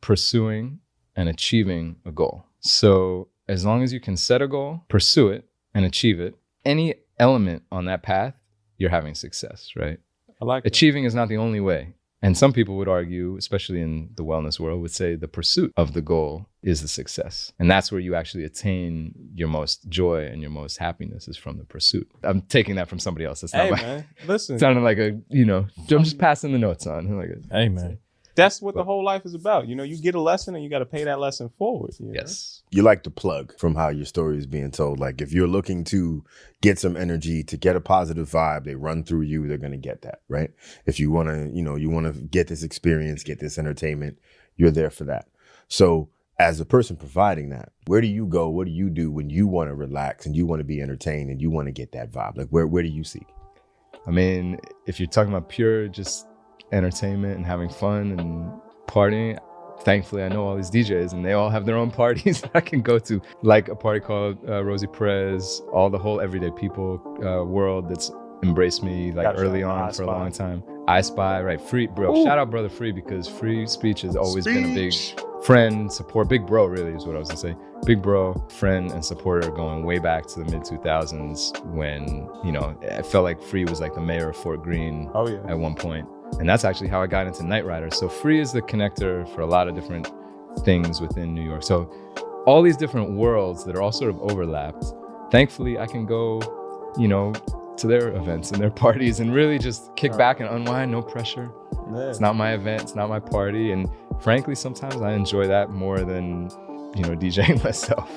pursuing, and achieving a goal. So as long as you can set a goal, pursue it, and achieve it, any element on that path, you're having success, right? I like it. Achieving is not the only way. And some people would argue, especially in the wellness world, would say the pursuit of the goal is the success. And that's where you actually attain your most joy and your most happiness, is from the pursuit. I'm taking that from somebody else. That's not man, listen. sounding like I'm just passing the notes on. Hey, man. That's what the whole life is about. You get a lesson and you got to pay that lesson forward. Yes. You like the plug from how your story is being told. Like, if you're looking to get some energy, to get a positive vibe, they run through you, they're going to get that, right? If you want to, you want to get this experience, get this entertainment, you're there for that. So as a person providing that, where do you go? What do you do when you want to relax and you want to be entertained and you want to get that vibe? Like, where do you seek? I mean, if you're talking about pure just entertainment and having fun and partying, thankfully I know all these DJs and they all have their own parties that I can go to, like a party called Rosie Perez, all the whole everyday people world that's embraced me like early on for a long time. I Spy, right? Free, bro. Ooh. Shout out Brother Free, because free speech has always been a big friend, support, big bro really is what I was gonna say. Big bro, friend and supporter going way back to the mid 2000s when, I felt like Free was like the mayor of Fort Greene at one point. And that's actually how I got into Night Rider. So Free is the connector for a lot of different things within New York. So all these different worlds that are all sort of overlapped. Thankfully, I can go, to their events and their parties and really just kick back and unwind, no pressure. Yeah. It's not my event, it's not my party. And frankly, sometimes I enjoy that more than, DJing myself.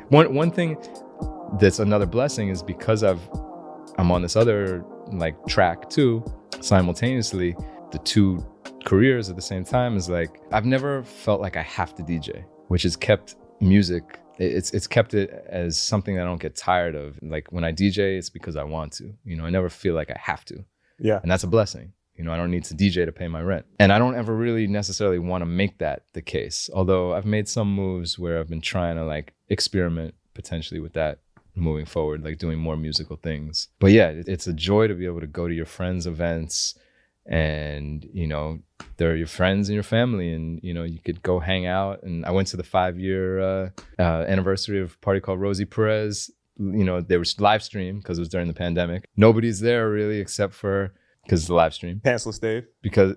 One thing that's another blessing is because I'm on this other like track too, simultaneously, the two careers at the same time, is like I've never felt like I have to DJ, which has kept music, it's kept it as something that I don't get tired of. Like when I DJ, it's because I want to, I never feel like I have to. Yeah. And that's a blessing. I don't need to DJ to pay my rent. And I don't ever really necessarily want to make that the case. Although I've made some moves where I've been trying to like experiment potentially with that moving forward, like doing more musical things. But yeah, it's a joy to be able to go to your friends' events and, they're your friends and your family and, you could go hang out. And I went to the 5-year anniversary of a party called Rosie Perez. They were live streamed because it was during the pandemic. Nobody's there really except for because it's the live stream. Pantsless Dave. Because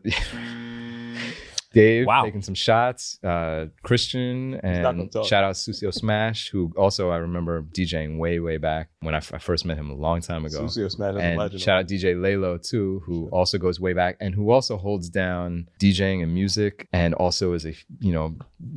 Dave Wow. taking some shots, Christian, not and gonna talk. shout out Susio Smash, who also I remember DJing way back when I first met him a long time ago. Susio Smash is a And legend. shout out DJ Lalo too, who also goes way back and who also holds down DJing and music, and also is a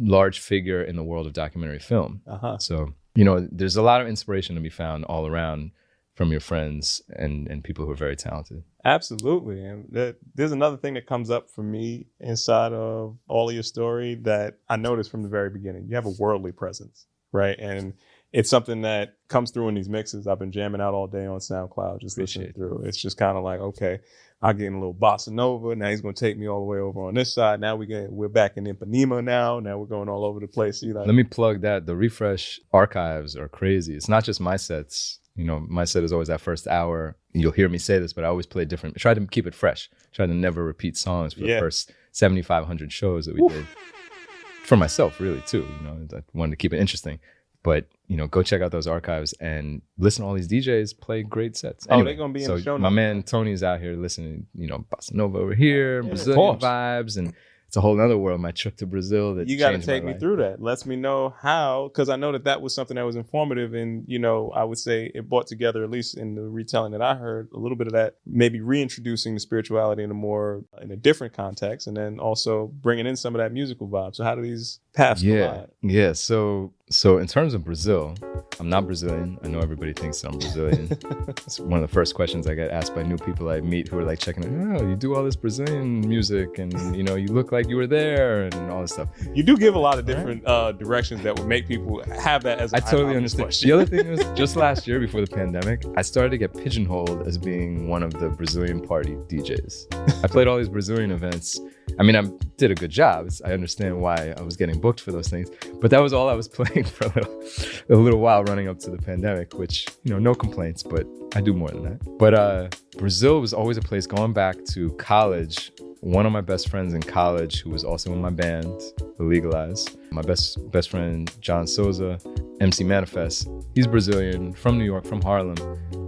large figure in the world of documentary film. Uh-huh. So there's a lot of inspiration to be found all around from your friends and people who are very talented. Absolutely. And there's another thing that comes up for me inside of all of your story that I noticed from the very beginning. You have a worldly presence, right? And it's something that comes through in these mixes. I've been jamming out all day on SoundCloud, just listening through. It's just kind of like, okay, I'm getting a little bossa nova. Now he's going to take me all the way over on this side. Now we're back in Ipanema now. Now we're going all over the place. Let me plug that. The Refresh archives are crazy. It's not just my sets. My set is always that first hour. You'll hear me say this, but I always play different. I try to keep it fresh. Try to never repeat songs for the first 7,500 shows that we did. For myself, really, too. I wanted to keep it interesting. But, go check out those archives and listen to all these DJs play great sets. Anyway, they're going to be in the show my notes. man Tony's out here listening, Bossa Nova over here, Yeah, Brazilian vibes, and it's a whole other world. My trip to Brazil that you got to changed my take me life. through that. Lets me know how, because I know that was something that was informative, and I would say it brought together, at least in the retelling that I heard, a little bit of that, maybe reintroducing the spirituality in a different context, and then also bringing in some of that musical vibe. So how do these paths collide? Yeah. So in terms of Brazil, I'm not Brazilian. I know everybody thinks I'm Brazilian. It's one of the first questions I get asked by new people I meet who are like checking out, you do all this Brazilian music and, you look like you were there and all this stuff. You do give a lot of different directions that would make people have that as a I totally obvious understand. question. The other thing was just last year before the pandemic, I started to get pigeonholed as being one of the Brazilian party DJs. I played all these Brazilian events. I mean, I did a good job. I understand why I was getting booked for those things, but that was all I was playing for a little while running up to the pandemic, which, no complaints, but I do more than that. But Brazil was always a place going back to college. One of my best friends in college, who was also in my band, Illegalize, my best friend, John Souza, MC Manifest, he's Brazilian, from New York, from Harlem.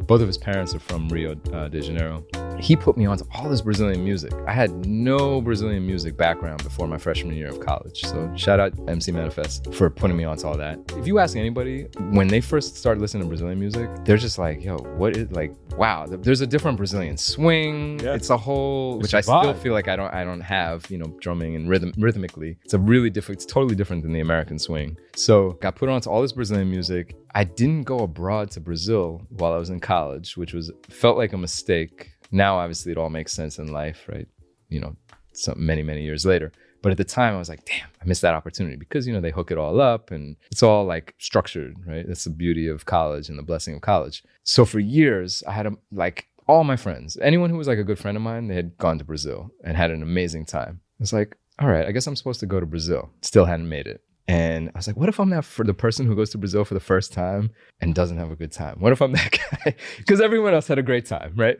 Both of his parents are from Rio de Janeiro. He put me onto all this Brazilian music. I had no Brazilian music background before my freshman year of college. So shout out MC Manifest for putting me onto all that. If you ask anybody, when they first started listening to Brazilian music, they're just like, what is, like, wow, there's a different Brazilian swing. Yeah. It's a whole, which I still feel like I don't have, drumming and rhythmically. It's it's totally different than the American swing. So got put onto all this Brazilian music. I didn't go abroad to Brazil while I was in college, which felt like a mistake. Now, obviously, it all makes sense in life, right? Many years later. But at the time, I was like, damn, I missed that opportunity because, they hook it all up and it's all like structured, right? That's the beauty of college and the blessing of college. So for years, I had all my friends, anyone who was like a good friend of mine, they had gone to Brazil and had an amazing time. It's like, all right, I guess I'm supposed to go to Brazil. Still hadn't made it. And I was like, what if I'm that for the person who goes to Brazil for the first time and doesn't have a good time? What if I'm that guy? Because everyone else had a great time, right?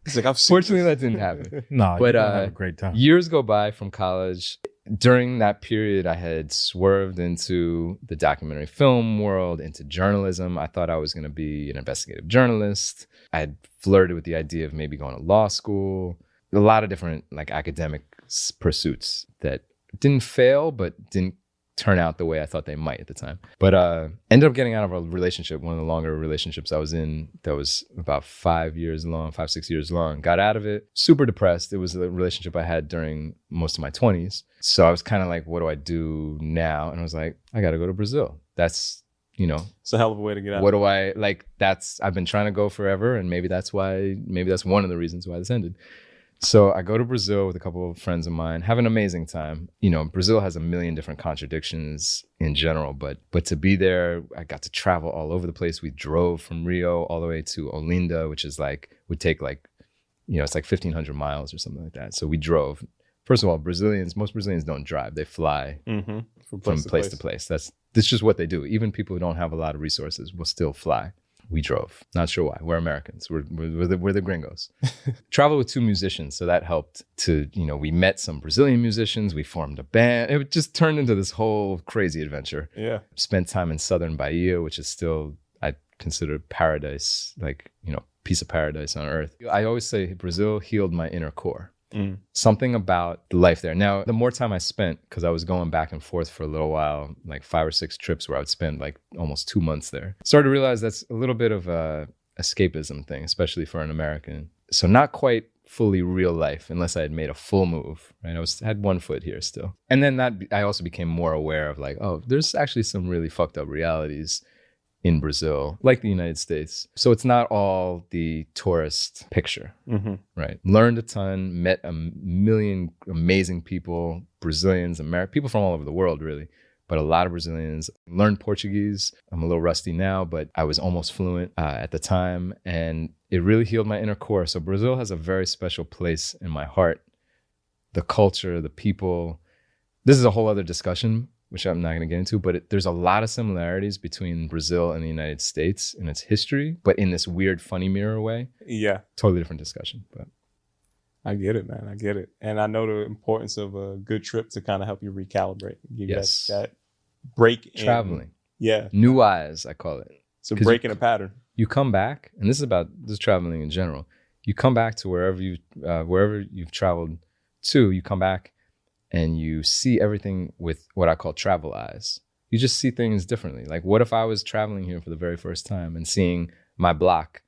It's like, Fortunately, that didn't happen. No, but you had a great time. Years go by from college. During that period, I had swerved into the documentary film world, into journalism. I thought I was going to be an investigative journalist. I had flirted with the idea of maybe going to law school. A lot of different academic pursuits that didn't fail, but didn't turn out the way I thought they might at the time. But ended up getting out of a relationship, one of the longer relationships I was in, that was about 5 years long, 5-6 years long. Got out of it, super depressed. It was a relationship I had during most of my 20s. So I was kind of like, what do I do now? And I was like, I got to go to Brazil. That's, it's a hell of a way to get out. What do I, I've been trying to go forever. And maybe that's one of the reasons why this ended. So I go to Brazil with a couple of friends of mine, have an amazing time. Brazil has a million different contradictions in general, but to be there, I got to travel all over the place. We drove from Rio all the way to Olinda, which is would take it's 1,500 miles or something like that. So we drove. First of all, most Brazilians don't drive. They fly from place to place. That's just what they do. Even people who don't have a lot of resources will still fly. We drove. Not sure why. We're Americans. We're the gringos. Traveled with 2 musicians, so that helped to, we met some Brazilian musicians. We formed a band. It just turned into this whole crazy adventure. Yeah. Spent time in southern Bahia, which is still, I consider paradise. piece of paradise on earth. I always say Brazil healed my inner core. Something about the life there. Now, the more time I spent, because I was going back and forth for a little while, like 5 or 6 trips where I would spend like almost 2 months there, started to realize that's a little bit of a escapism thing, especially for an American. So not quite fully real life unless I had made a full move, right? Had one foot here still. And then I also became more aware of like, oh, there's actually some really fucked up realities in Brazil, like the United States. So it's not all the tourist picture, right? Learned a ton, met a million amazing people, Brazilians, people from all over the world, really, but a lot of Brazilians. Learned Portuguese. I'm a little rusty now, but I was almost fluent at the time, and it really healed my inner core. So Brazil has a very special place in my heart. The culture, the people. This is a whole other discussion, which I'm not going to get into, but there's a lot of similarities between Brazil and the United States in its history, but in this weird, funny mirror way. Yeah. Totally different discussion. But I get it, man. I get it. And I know the importance of a good trip to kind of help you recalibrate. Give you that break. Traveling. Yeah. New eyes, I call it. So breaking a pattern. You come back, and this is traveling in general. You come back to wherever you've traveled to, you come back, and you see everything with what I call travel eyes. You just see things differently. Like, what if I was traveling here for the very first time and seeing my block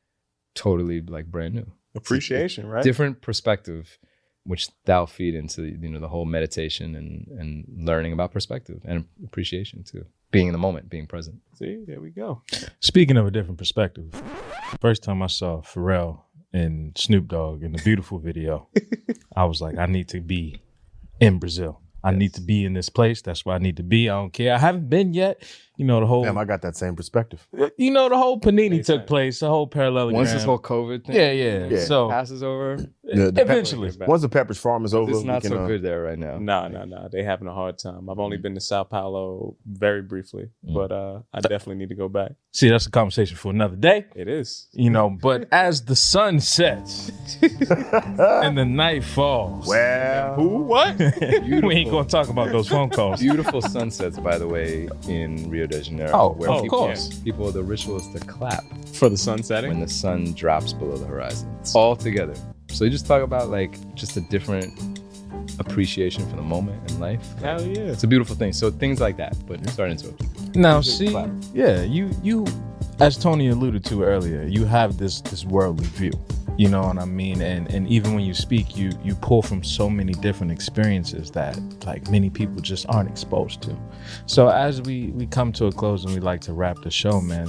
totally like brand new? Appreciation, right? Different perspective, which that'll feed into the whole meditation and learning about perspective and appreciation too. Being in the moment, being present. See, there we go. Speaking of a different perspective, first time I saw Pharrell and Snoop Dogg in the Beautiful video, I was like, I need to be in Brazil. I need to be in this place. That's where I need to be. I don't care. I haven't been yet. The whole... Damn, I got that same perspective. The whole Panini took place, the whole parallelogram. Once this whole COVID thing yeah. So passes over. Eventually. Once the Pepperidge Farm is over, it's not so good there right now. No. They having a hard time. I've only been to Sao Paulo very briefly, but I definitely need to go back. See, that's a conversation for another day. It is. But as the sun sets and the night falls. Well, Who? What? We ain't going to talk about those phone calls. Beautiful sunsets, by the way, in Rio de Janeiro. Oh, where of people, course. The ritual is to clap For the sun setting? when the sun drops below the horizon. It's all together. So you just talk about like just a different appreciation for the moment in life. Hell yeah. It's a beautiful thing. So things like that, but starting to. Now, see, yeah, you, as Tony alluded to earlier, you have this worldly view. You know what I mean? And even when you speak, you pull from so many different experiences that like many people just aren't exposed to. So as we come to a close and we like to wrap the show, man,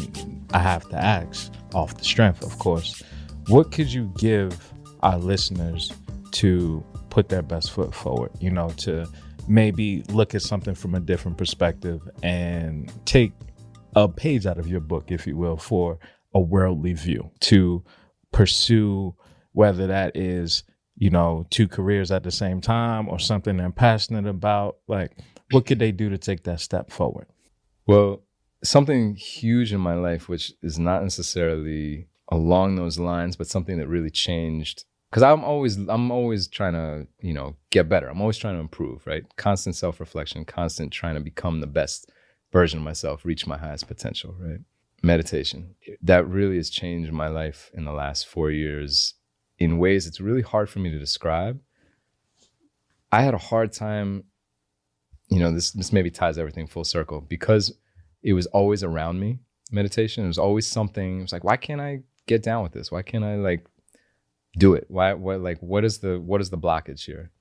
I have to ask, off the strength, of course, what could you give our listeners to put their best foot forward, to maybe look at something from a different perspective and take a page out of your book, if you will, for a worldly view to pursue, whether that is, 2 careers at the same time or something they're passionate about? Like, what could they do to take that step forward? Well, something huge in my life, which is not necessarily along those lines, but something that really changed. Because I'm always trying to, get better. I'm always trying to improve, right? Constant self-reflection, constant trying to become the best version of myself, reach my highest potential, right? Meditation. That really has changed my life in the last 4 years in ways it's really hard for me to describe. I had a hard time, this maybe ties everything full circle, because it was always around me, meditation. It was always something, it was like, why can't I get down with this? Why can't I do it? What is the blockage here?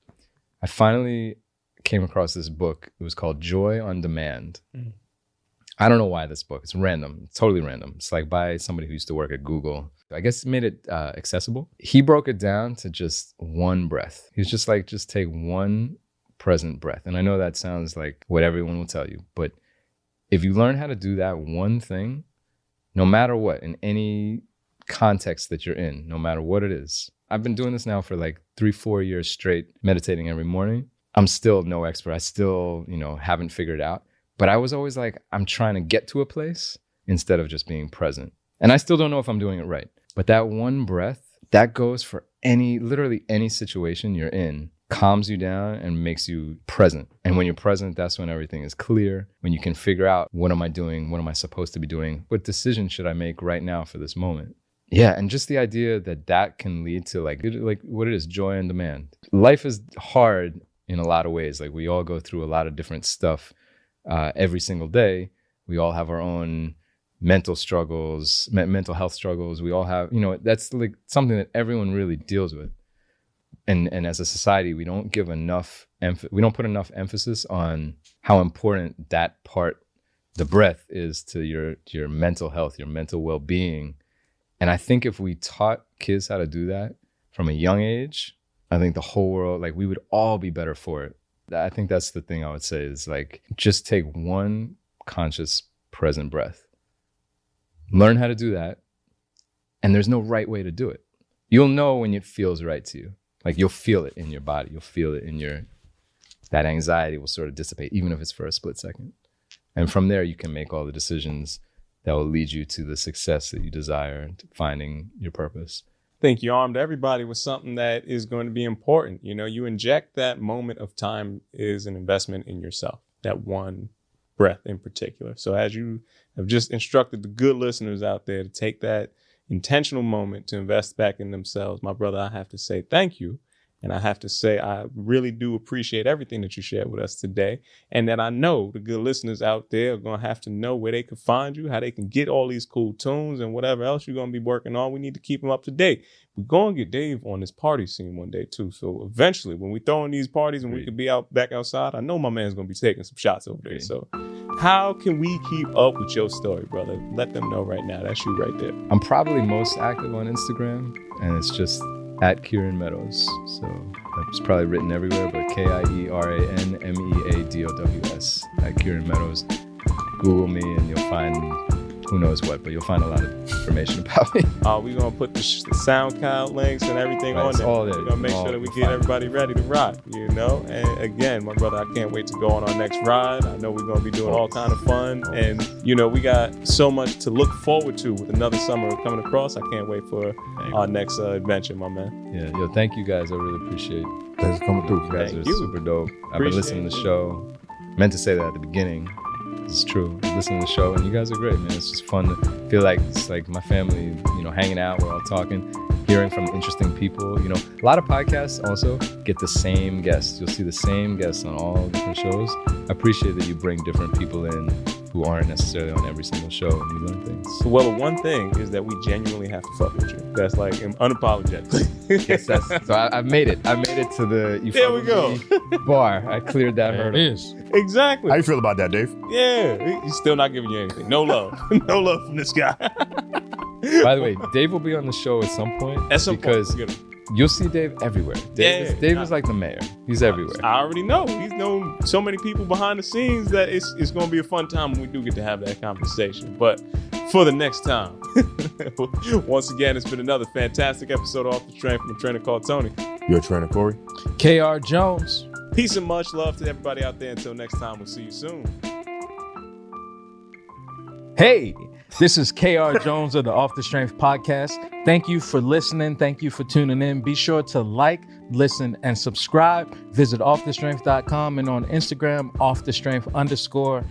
I finally came across this book. It was called Joy on Demand. Mm. I don't know why this book. It's random. It's totally random. It's like by somebody who used to work at Google. I guess it made it accessible. He broke it down to just one breath. He was just like, just take one present breath. And I know that sounds like what everyone will tell you, but if you learn how to do that one thing, no matter what, in any context that you're in, no matter what it is. I've been doing this now for like 3-4 years straight, meditating every morning. I'm still no expert. I still, haven't figured it out. But I was always like, I'm trying to get to a place instead of just being present. And I still don't know if I'm doing it right. But that one breath, that goes for literally any situation you're in, calms you down and makes you present. And when you're present, that's when everything is clear, when you can figure out, what am I doing? What am I supposed to be doing? What decision should I make right now for this moment? Yeah, and just the idea that can lead to like what it is, joy on demand. Life is hard in a lot of ways. Like we all go through a lot of different stuff every single day. We all have our own mental struggles, mental health struggles. We all have, that's like something that everyone really deals with. And as a society, we don't give enough we don't put enough emphasis on how important that part, the breath, is to your mental health, your mental well-being. And I think if we taught kids how to do that from a young age, I think the whole world, like we would all be better for it. I think that's the thing I would say is like, just take one conscious present breath. Learn how to do that. And there's no right way to do it. You'll know when it feels right to you. Like you'll feel it in your body. You'll feel it in that anxiety will sort of dissipate, even if it's for a split second. And from there, you can make all the decisions that will lead you to the success that you desire, to finding your purpose. I think you armed everybody with something that is going to be important. You inject that moment of time is an investment in yourself, that one breath in particular. So as you have just instructed the good listeners out there to take that intentional moment to invest back in themselves, my brother, I have to say thank you. And I have to say, I really do appreciate everything that you shared with us today. And that I know the good listeners out there are going to have to know where they can find you, how they can get all these cool tunes and whatever else you're going to be working on. We need to keep them up to date. We're going to get Dave on this party scene one day, too. So eventually, when we throw in these parties and we could be back outside, I know my man's going to be taking some shots over there. So how can we keep up with your story, brother? Let them know right now. That's you right there. I'm probably most active on Instagram, and it's just at Kieran Meadows. So it's probably written everywhere, but KIERANMEADOWS at Kieran Meadows. Google me and you'll find who knows what, but you'll find a lot of information about me. We're going to put the SoundCloud links and everything on there. We're going to make sure that we get everybody ready to rock, And again, my brother, I can't wait to go on our next ride. I know we're going to be doing all kind of fun. And, we got so much to look forward to with another summer coming across. I can't wait for our next adventure, my man. Yeah, thank you guys. I really appreciate it. Thanks for coming through. You guys are super dope. I've been listening to the show. Meant to say that at the beginning. It's true. Listening to the show, and you guys are great, man. It's just fun to feel like it's like my family, hanging out. We're all talking, hearing from interesting people. A lot of podcasts also get the same guests. You'll see the same guests on all different shows. I appreciate that you bring different people in who aren't necessarily on every single show, and you learn things. Well, the one thing is that we genuinely have to fuck with you. That's like unapologetic. Yes, so I made it. I made it to the there we go bar. I cleared that hurdle. It is. Exactly. How you feel about that, Dave? Yeah, he's still not giving you anything. No love. No love from this guy. By the way, Dave will be on the show at some point. Because you'll see Dave everywhere. Dave is like the mayor. He's everywhere. I already know. He's known so many people behind the scenes that it's going to be a fun time when we do get to have that conversation. But for the next time, once again, it's been another fantastic episode of Off the Train from a trainer called Tony. You're a trainer, Corey. KR Jones. Peace and much love to everybody out there. Until next time, we'll see you soon. Hey, this is KR Jones of the Off the Strength podcast. Thank you for listening. Thank you for tuning in. Be sure to like, listen, and subscribe. Visit offthestrength.com and on Instagram, offthestrength_.